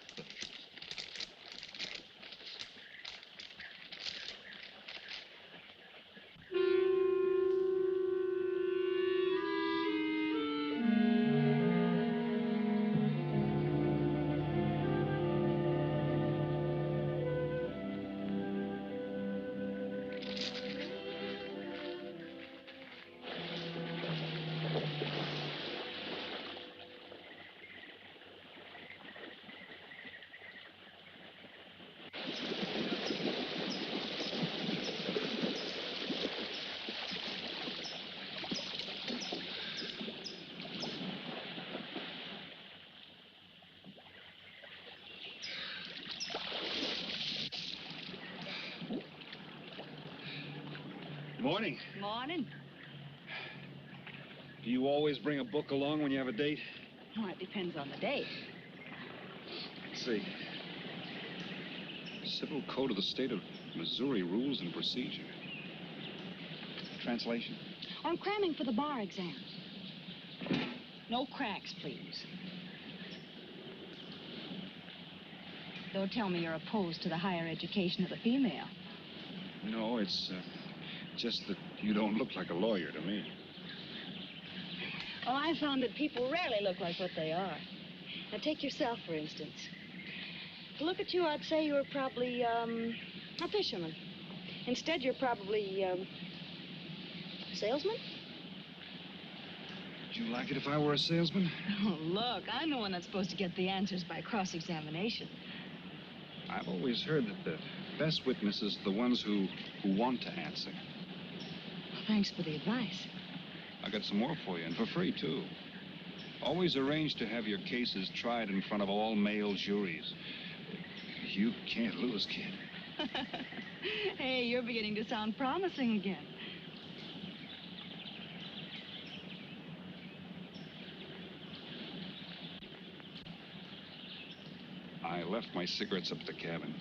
Morning. Morning. Do you always bring a book along when you have a date? Well, it depends on the date. Let's see. Civil Code of the State of Missouri Rules and Procedure. Translation? I'm cramming for the bar exam. No cracks, please. Don't tell me you're opposed to the higher education of the female. No, it's just that you don't look like a lawyer to me. Oh, I found that people rarely look like what they are. Now, take yourself, for instance. To look at you, I'd say you were probably, a fisherman. Instead, you're probably, a salesman? Would you like it if I were a salesman? Oh, look, I'm the one that's supposed to get the answers by cross-examination. I've always heard that the best witnesses are the ones who want to answer. Well, thanks for the advice. I got some more for you, and for free, too. Always arrange to have your cases tried in front of all male juries. You can't lose, kid. Hey, you're beginning to sound promising again. I left my cigarettes up at the cabin.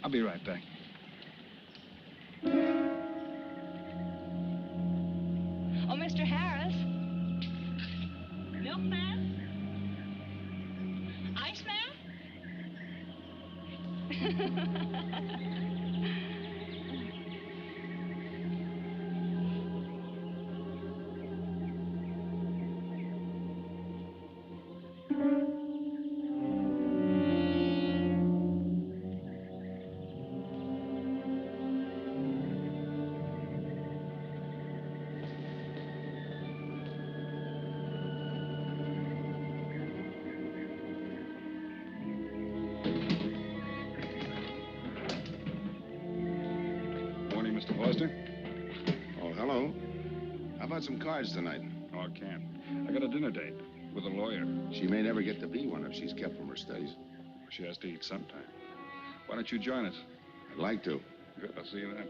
I'll be right back. Oh, Mr. Harris. Milkman? Iceman? Morning, Mr. Foster. Oh, hello. How about some cards tonight? Oh, I can't. I got a dinner date with a lawyer. She may never get to be one if she's kept from her studies. She has to eat sometime. Why don't you join us? I'd like to. Good, I'll see you then.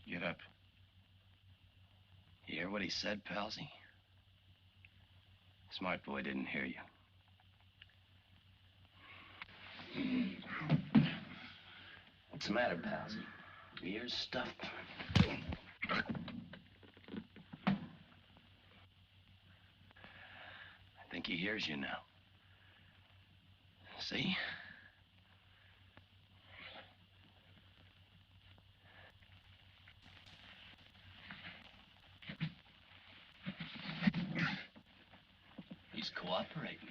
Get up. You hear what he said, Palsy? Smart boy didn't hear you. What's the matter, Palsy? Your ears stuffed? I think he hears you now. See? He's cooperating.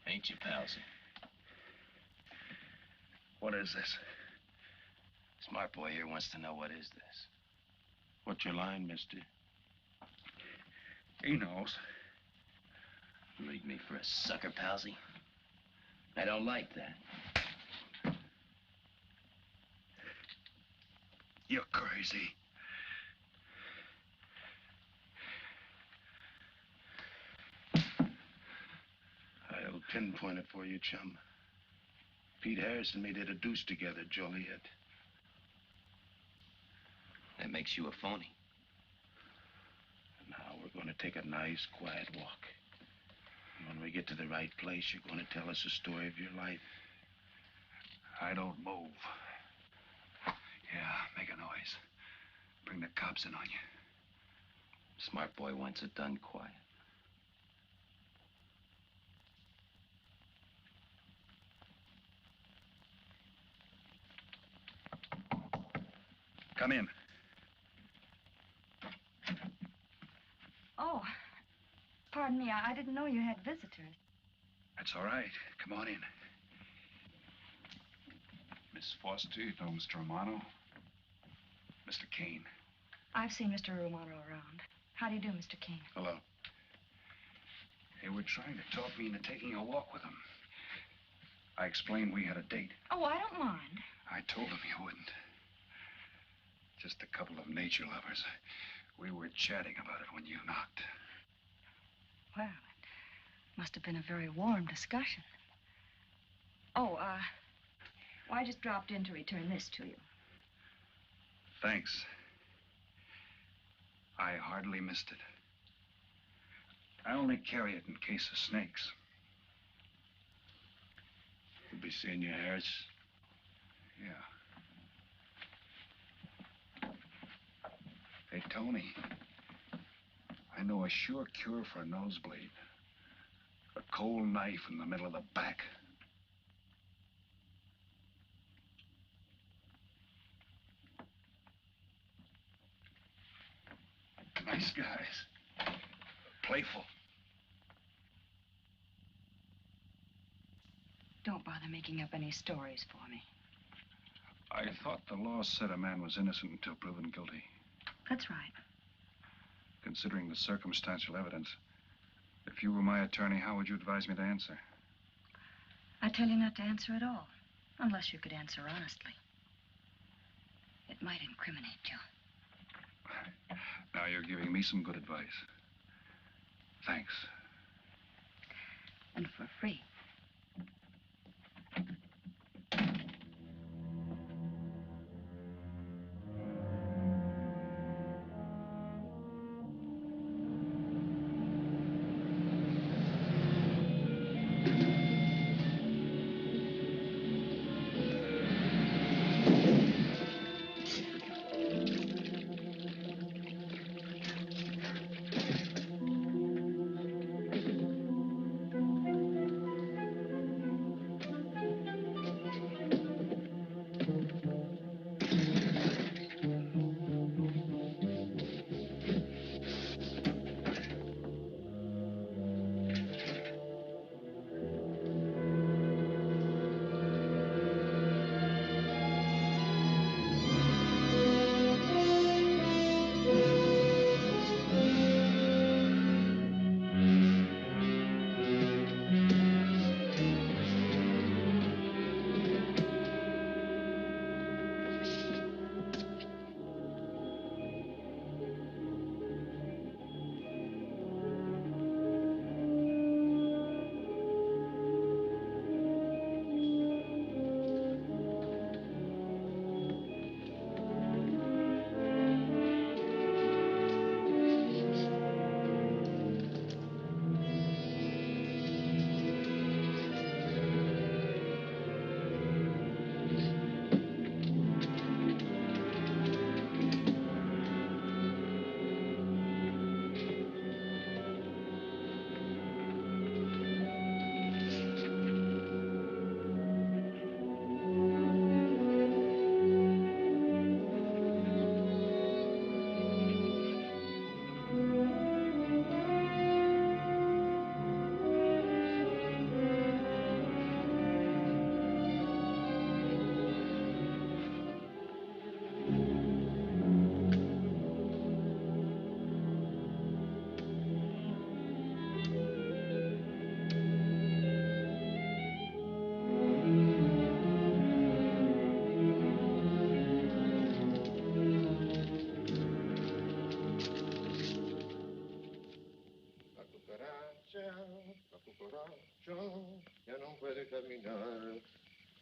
Ain't you, Palsy? What is this? Smart boy here wants to know what is this. What's your line, mister? He knows. Leave me for a sucker, Palsy. I don't like that. You're crazy. I'll pinpoint it for you, chum. Pete Harris and me did a deuce together, Joliet. That makes you a phony. Now we're going to take a nice, quiet walk. When we get to the right place, you're going to tell us the story of your life. I don't move. Yeah, make a noise. Bring the cops in on you. Smart boy wants it done quiet. Come in. Oh, pardon me. I didn't know you had visitors. That's all right. Come on in. Miss Foster, you know Mr. Romano? Mr. Kane. I've seen Mr. Romano around. How do you do, Mr. King? Hello. They were trying to talk me into taking a walk with them. I explained we had a date. Oh, I don't mind. I told them you wouldn't. Just a couple of nature lovers. We were chatting about it when you knocked. Well, it must have been a very warm discussion. Oh, well, I just dropped in to return this to you. Thanks. I hardly missed it. I only carry it in case of snakes. We'll be seeing you, Harris. Yeah. Hey, Tony. I know a sure cure for a nosebleed. A cold knife in the middle of the back. Nice guys. Playful. Don't bother making up any stories for me. I thought the law said a man was innocent until proven guilty. That's right. Considering the circumstantial evidence, if you were my attorney, how would you advise me to answer? I tell you not to answer at all, unless you could answer honestly. It might incriminate you. Now you're giving me some good advice. Thanks. And for free.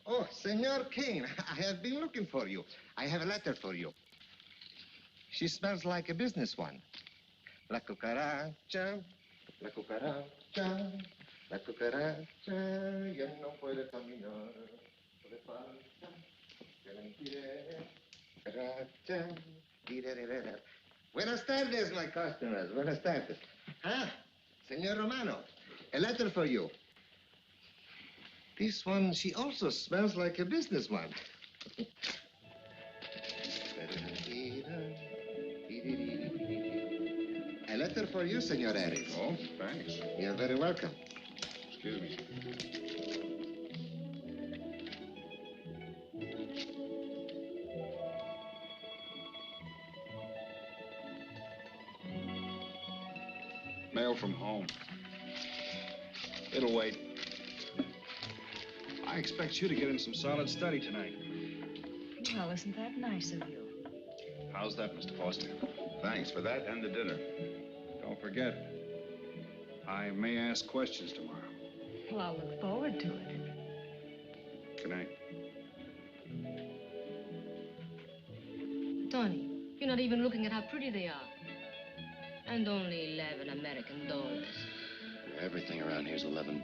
Oh, Senor Kane, I have been looking for you. I have a letter for you. She smells like a business one. La cucaracha, la cucaracha. La cucaracha ya no puede caminar. Le falta que la impide. Cucaracha. Dirererera. Buenas tardes, my customers. Buenas tardes. Ah, Senor Romano, a letter for you. This one, she also smells like a businessman. A letter for you, Senor Harris. Oh, thanks. You're very welcome. Excuse me. Mail from home. It'll wait. I expect you to get in some solid study tonight. Well, isn't that nice of you? How's that, Mr. Foster? Thanks for that and the dinner. Don't forget, I may ask questions tomorrow. Well, I'll look forward to it. Good night. Tony, you're not even looking at how pretty they are. And only 11 American dollars. Everything around here's $11.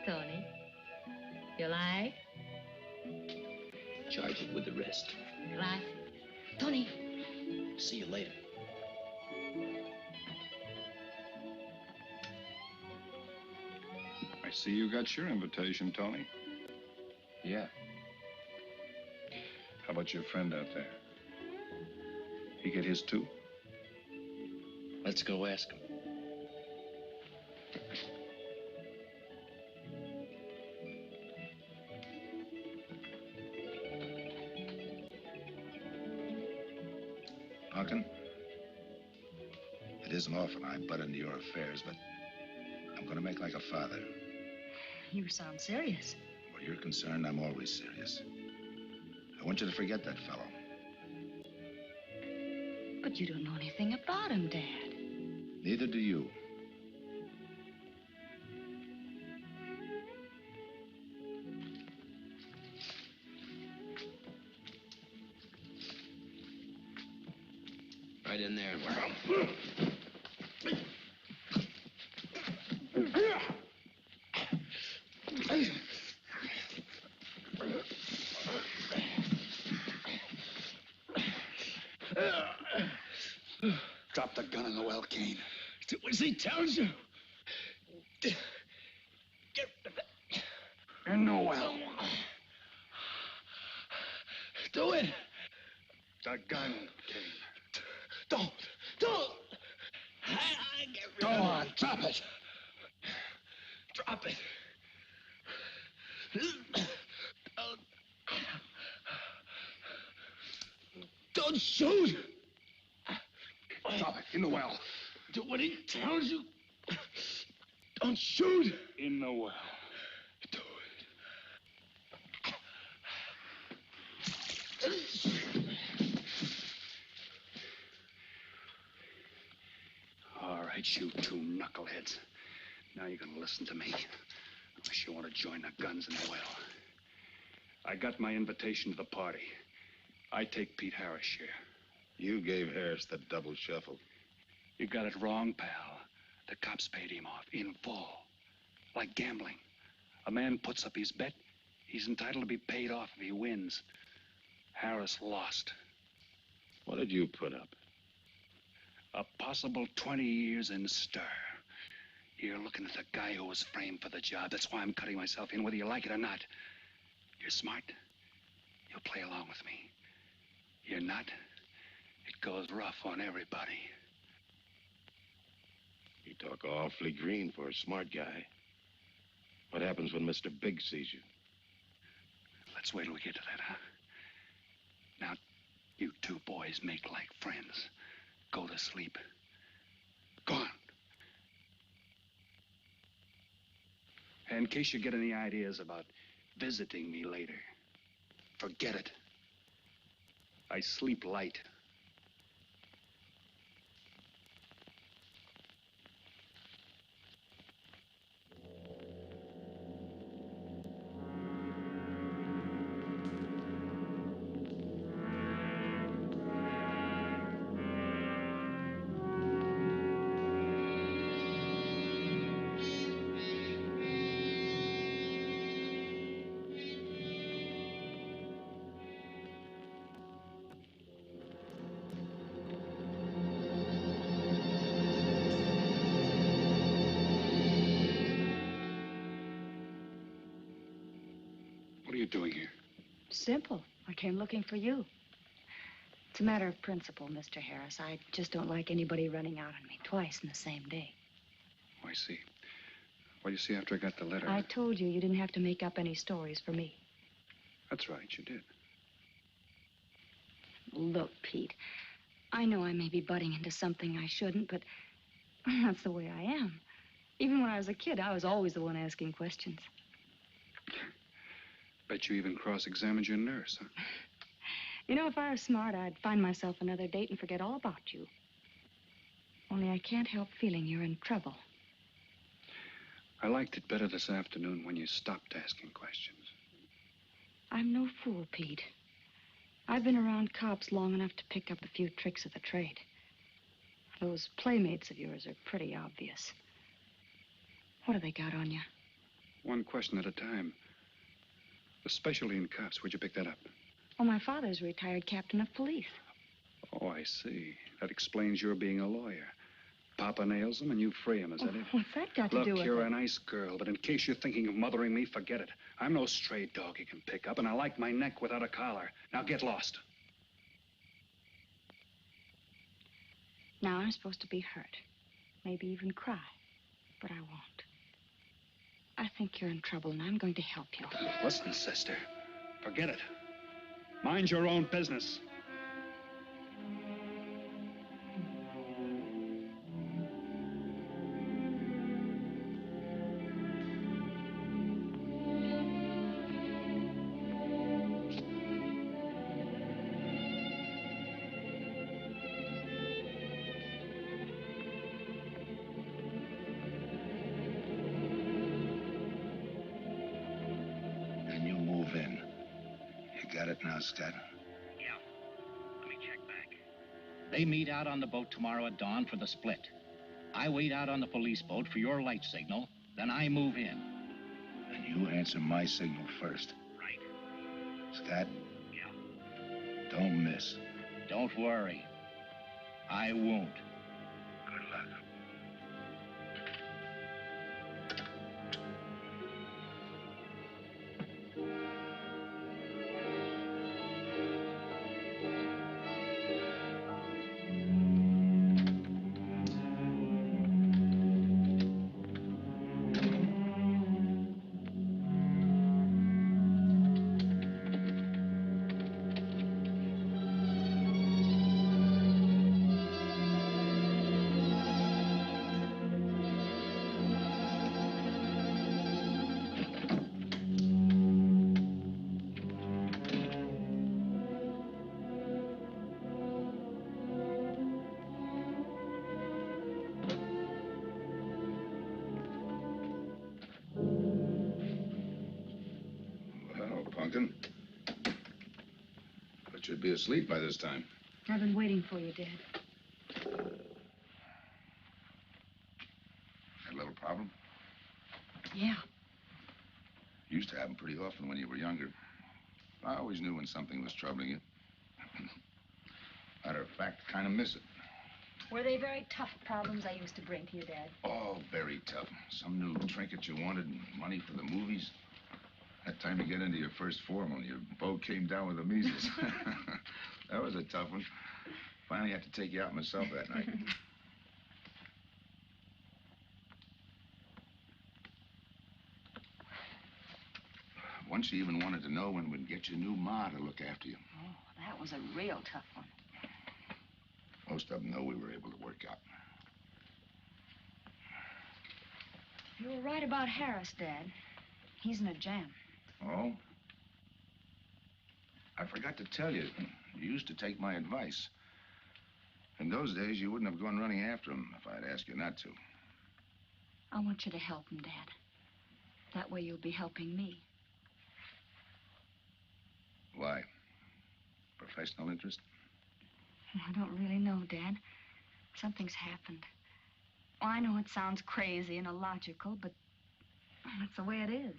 Tony, you like? Charge it with the rest. Right. Tony. See you later. I see you got your invitation, Tony. Yeah. How about your friend out there? He get his too? Let's go ask him. Punkin, it isn't often I butt into your affairs, but I'm going to make like a father. You sound serious. Where you're concerned, I'm always serious. I want you to forget that fellow. But you don't know anything about him, Dad. Neither do you. Right in there. Drop the gun in the well, Kane. Do as he tells you. Get In the well. Do it. The gun, Kane. Don't. I get rid Go of on, it. drop it. Drop it. Don't shoot. Drop it in the well. Do what he tells you. Don't shoot. In the well. Do All right, you two knuckleheads. Now you're gonna listen to me. Unless you want to join the guns in the well. I got my invitation to the party. I take Pete Harris' share. You gave Harris the double shuffle. You got it wrong, pal. The cops paid him off in full. Like gambling. A man puts up his bet, he's entitled to be paid off if he wins. Harris lost. What did you put up? A possible 20 years in stir. You're looking at the guy who was framed for the job. That's why I'm cutting myself in, whether you like it or not. You're smart. You'll play along with me. You're not. It goes rough on everybody. You talk awfully green for a smart guy. What happens when Mr. Big sees you? Let's wait till we get to that, huh? Now, you two boys make like friends. Go to sleep. Go on. And in case you get any ideas about visiting me later, forget it. I sleep light. you doing here? Simple. I came looking for you. It's a matter of principle, Mr. Harris. I just don't like anybody running out on me twice in the same day. Oh, I see. Well, you see, after I got the letter... I told you didn't have to make up any stories for me. That's right, you did. Look, Pete, I know I may be butting into something I shouldn't, but that's the way I am. Even when I was a kid, I was always the one asking questions. Bet you even cross-examined your nurse, huh? You know, if I were smart, I'd find myself another date and forget all about you. Only I can't help feeling you're in trouble. I liked it better this afternoon when you stopped asking questions. I'm no fool, Pete. I've been around cops long enough to pick up a few tricks of the trade. Those playmates of yours are pretty obvious. What have they got on you? One question at a time. Especially in cops. Where'd you pick that up? Oh, my father's a retired captain of police. Oh, I see. That explains your being a lawyer. Papa nails them and you free him, is that it? What's that got to do with it? Look, you're a nice girl, but in case you're thinking of mothering me, forget it. I'm no stray dog you can pick up, and I like my neck without a collar. Now get lost. Now I'm supposed to be hurt. Maybe even cry. But I won't. I think you're in trouble, and I'm going to help you. Listen, sister. Forget it. Mind your own business. Now, Scott. Yeah. Let me check back. They meet out on the boat tomorrow at dawn for the split. I wait out on the police boat for your light signal, then I move in. And you answer my signal first. Right. Scott? Yeah. Don't miss. Don't worry. I won't. Good luck. Pumpkin. But you'd be asleep by this time. I've been waiting for you, Dad. Had a little problem? Yeah. Used to happen pretty often when you were younger. I always knew when something was troubling you. Matter of fact, I kind of miss it. Were they very tough problems I used to bring to you, Dad? Oh, very tough. Some new trinket you wanted, money for the movies. That time to get into your first formal, your boat came down with the measles. That was a tough one. Finally had to take you out myself that night. Once you even wanted to know when we'd get your new ma to look after you. Oh, that was a real tough one. Most of them know we were able to work out. You were right about Harris, Dad. He's in a jam. Oh? I forgot to tell you, you used to take my advice. In those days, you wouldn't have gone running after him if I'd asked you not to. I want you to help him, Dad. That way you'll be helping me. Why? Professional interest? I don't really know, Dad. Something's happened. Oh, I know it sounds crazy and illogical, but that's the way it is.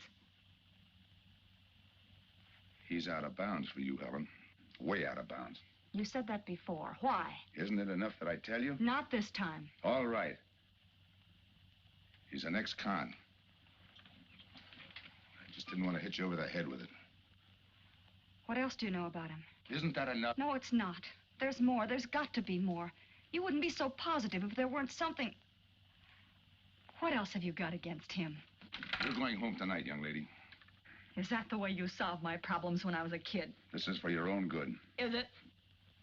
He's out of bounds for you, Helen. Way out of bounds. You said that before. Why? Isn't it enough that I tell you? Not this time. All right. He's an ex-con. I just didn't want to hit you over the head with it. What else do you know about him? Isn't that enough? No, it's not. There's more. There's got to be more. You wouldn't be so positive if there weren't something. What else have you got against him? You're going home tonight, young lady. Is that the way you solved my problems when I was a kid? This is for your own good. Is it?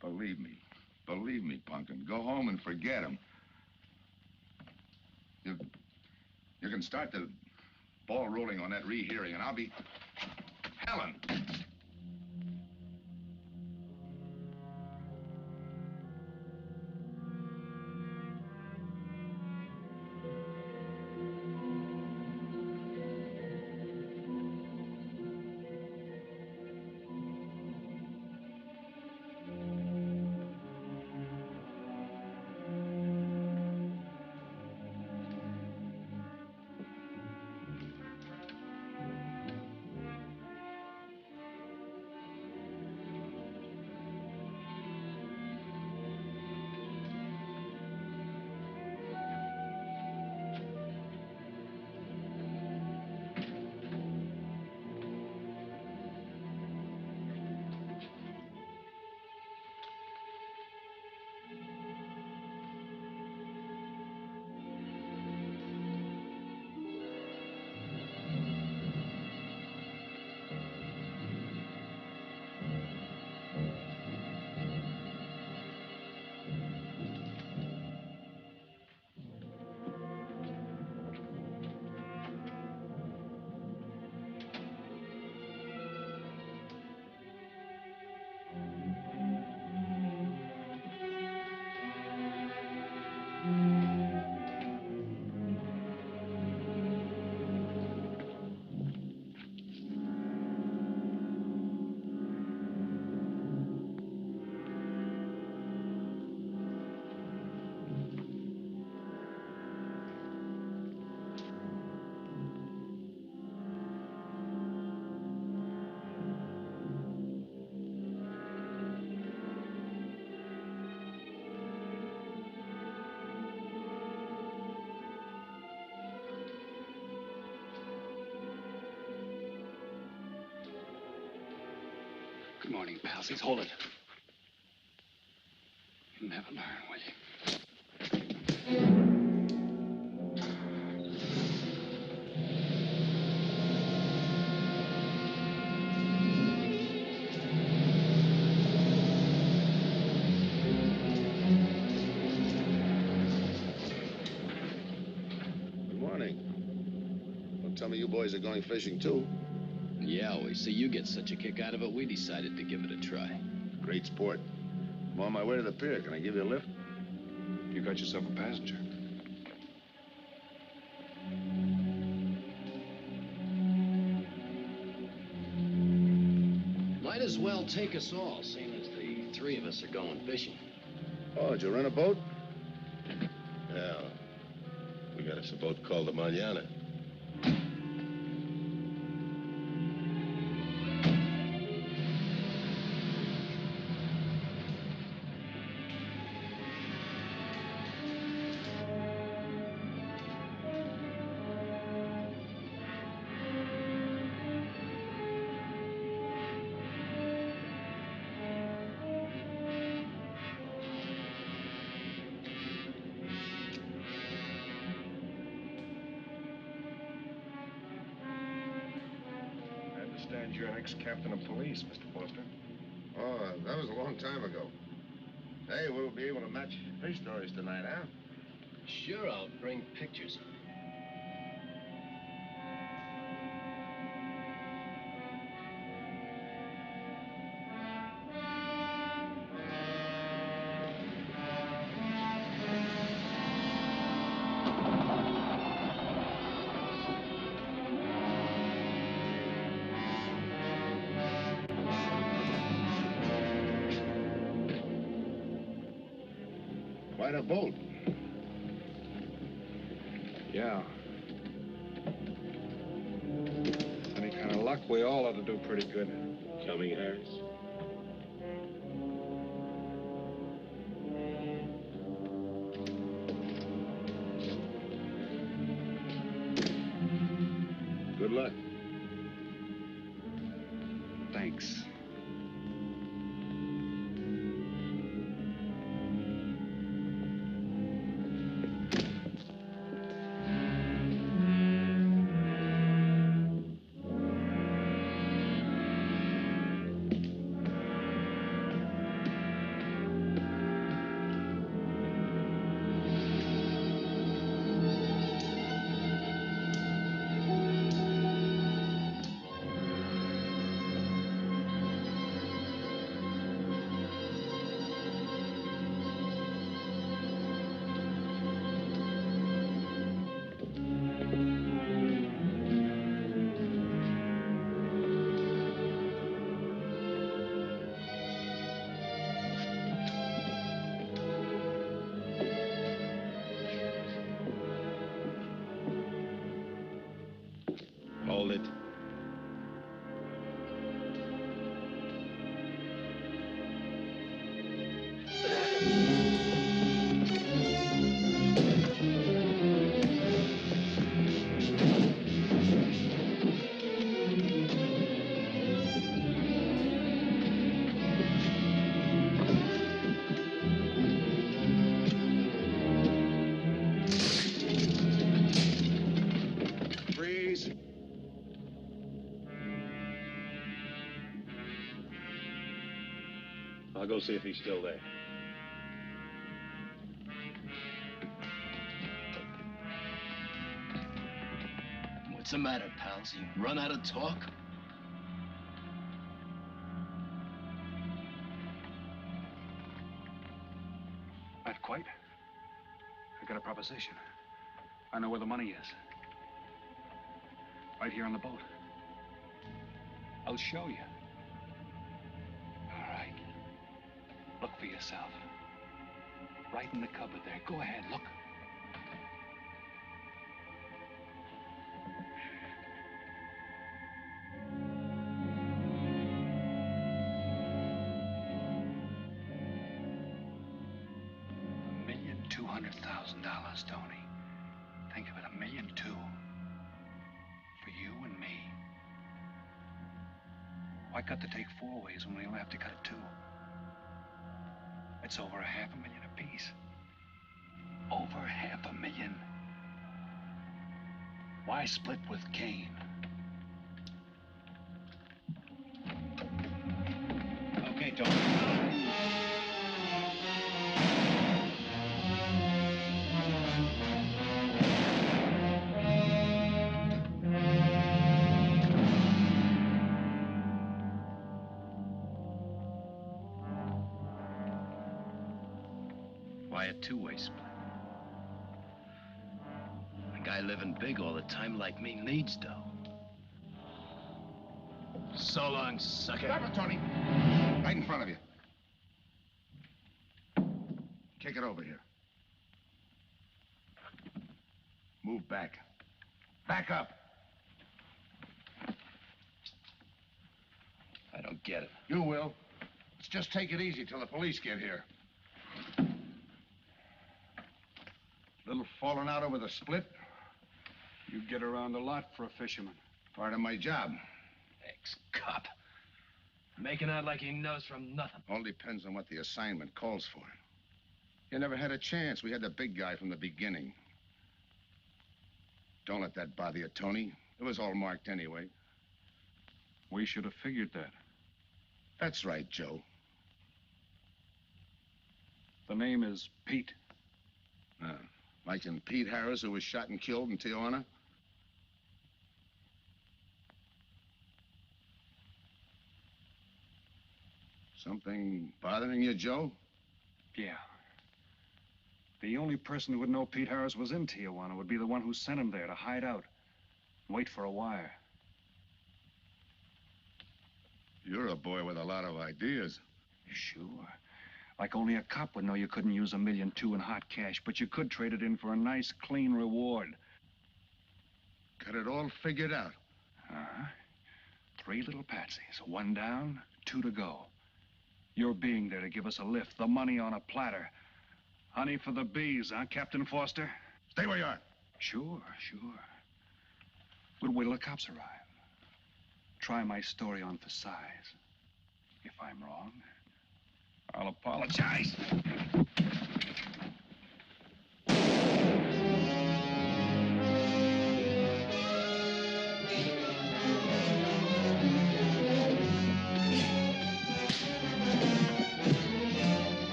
Believe me. Believe me, Punkin. Go home and forget him. You can start the ball rolling on that rehearing, and I'll be... Helen! Good morning, palsies. Hold it. You'll never learn, will you? Good morning. Don't tell me you boys are going fishing, too. Yeah, we see you get such a kick out of it, we decided to give it a try. Great sport. I'm on my way to the pier. Can I give you a lift? You got yourself a passenger. Might as well take us all, seeing as the three of us are going fishing. Oh, did you rent a boat? Yeah. We got us a boat called the Mañana. You're an ex-captain of police, Mr. Foster. Oh, that was a long time ago. Hey, we'll be able to match fish stories tonight, huh? Sure, I'll bring pictures. Quite a boat. Yeah. Any kind of luck, we all ought to do pretty good. Coming, Harris? Good luck. Thanks. Freeze. I'll go see if he's still there. What's the matter, pals? You run out of talk? Not quite. I got a proposition. I know where the money is. Right here on the boat. I'll show you. All right. Look for yourself. Right in the cupboard there. Go ahead, look. $1,200,000, Tony. Think of it, $1.2 million. For you and me. Why cut the take 4 ways when we only have to cut it 2? It's over $500,000 apiece. Over $500,000. Why split with Kane? Okay, Tony. Why a two-way split? A guy living big all the time like me needs dough. So long, sucker. Stop it, Tony. Right in front of you. Kick it over here. Move back. Back up. I don't get it. You will. Let's just take it easy till the police get here. Little falling out over the split. You get around a lot for a fisherman. Part of my job. Ex-cop. Making out like he knows from nothing. All depends on what the assignment calls for. You never had a chance. We had the big guy from the beginning. Don't let that bother you, Tony. It was all marked anyway. We should have figured that. That's right, Joe. The name is Pete. Like in Pete Harris, who was shot and killed in Tijuana? Something bothering you, Joe? Yeah. The only person who would know Pete Harris was in Tijuana would be the one who sent him there to hide out. Wait for a wire. You're a boy with a lot of ideas. Sure. Like only a cop would know you couldn't use $1.2 million in hot cash, but you could trade it in for a nice, clean reward. Got it all figured out. 3 little patsies. 1 down, 2 to go. Your being there to give us a lift, the money on a platter. Honey for the bees, huh, Captain Foster? Stay where you are. Sure. We'll wait till the cops arrive. Try my story on for size. If I'm wrong, I'll apologize.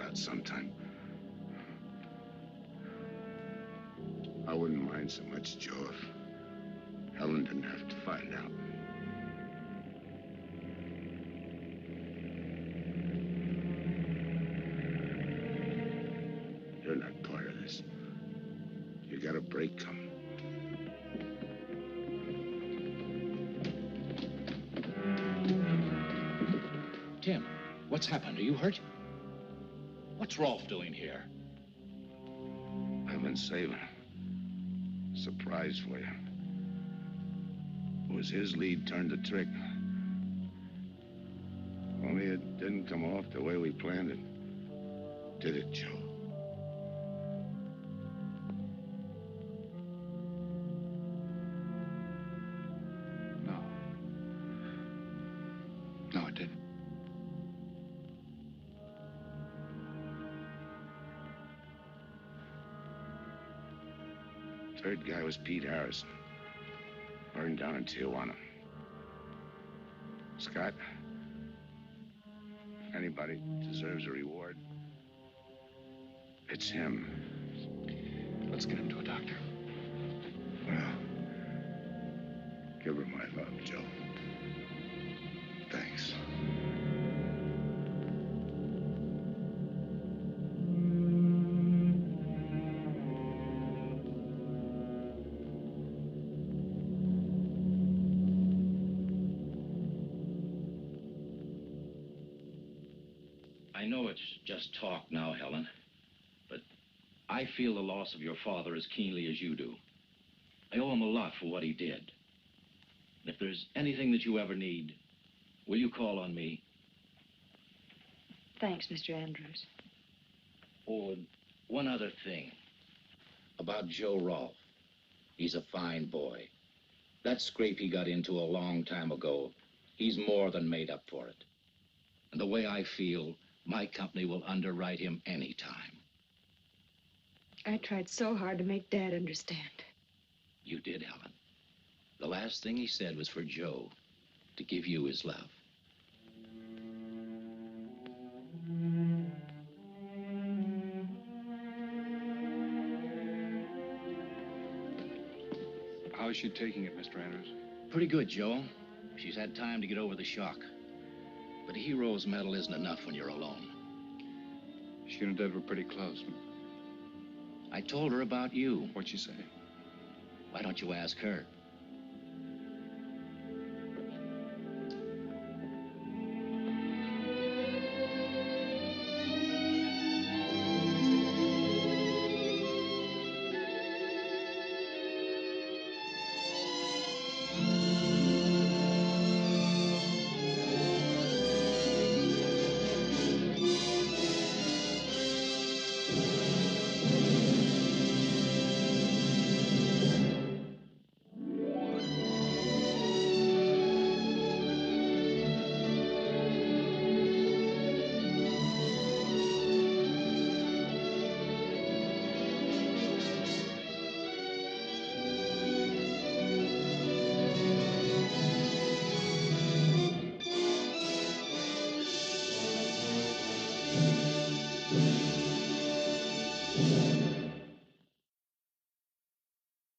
out sometime. I wouldn't mind so much, Joe, if Helen didn't have to find out. You're not part of this. You got a break coming. Tim, what's happened? Are you hurt? What's Rolfe doing here? I've been saving. Surprise for you. It was his lead turned the trick. Only it didn't come off the way we planned it. Did it, Joe? No. No, it didn't. Third guy was Pete Harrison. Burned down in Tijuana. Scott, if anybody deserves a reward, it's him. Let's get him to a doctor. Well, give her my love, Joe. Thanks. I know it's just talk now, Helen, but I feel the loss of your father as keenly as you do. I owe him a lot for what he did. If there's anything that you ever need, will you call on me? Thanks, Mr. Andrews. Oh, and one other thing. About Joe Rolfe. He's a fine boy. That scrape he got into a long time ago, he's more than made up for it. And the way I feel, my company will underwrite him any time. I tried so hard to make Dad understand. You did, Helen. The last thing he said was for Joe to give you his love. How's she taking it, Mr. Andrews? Pretty good, Joe. She's had time to get over the shock. But a hero's medal isn't enough when you're alone. She and Dad were pretty close. I told her about you. What'd she say? Why don't you ask her?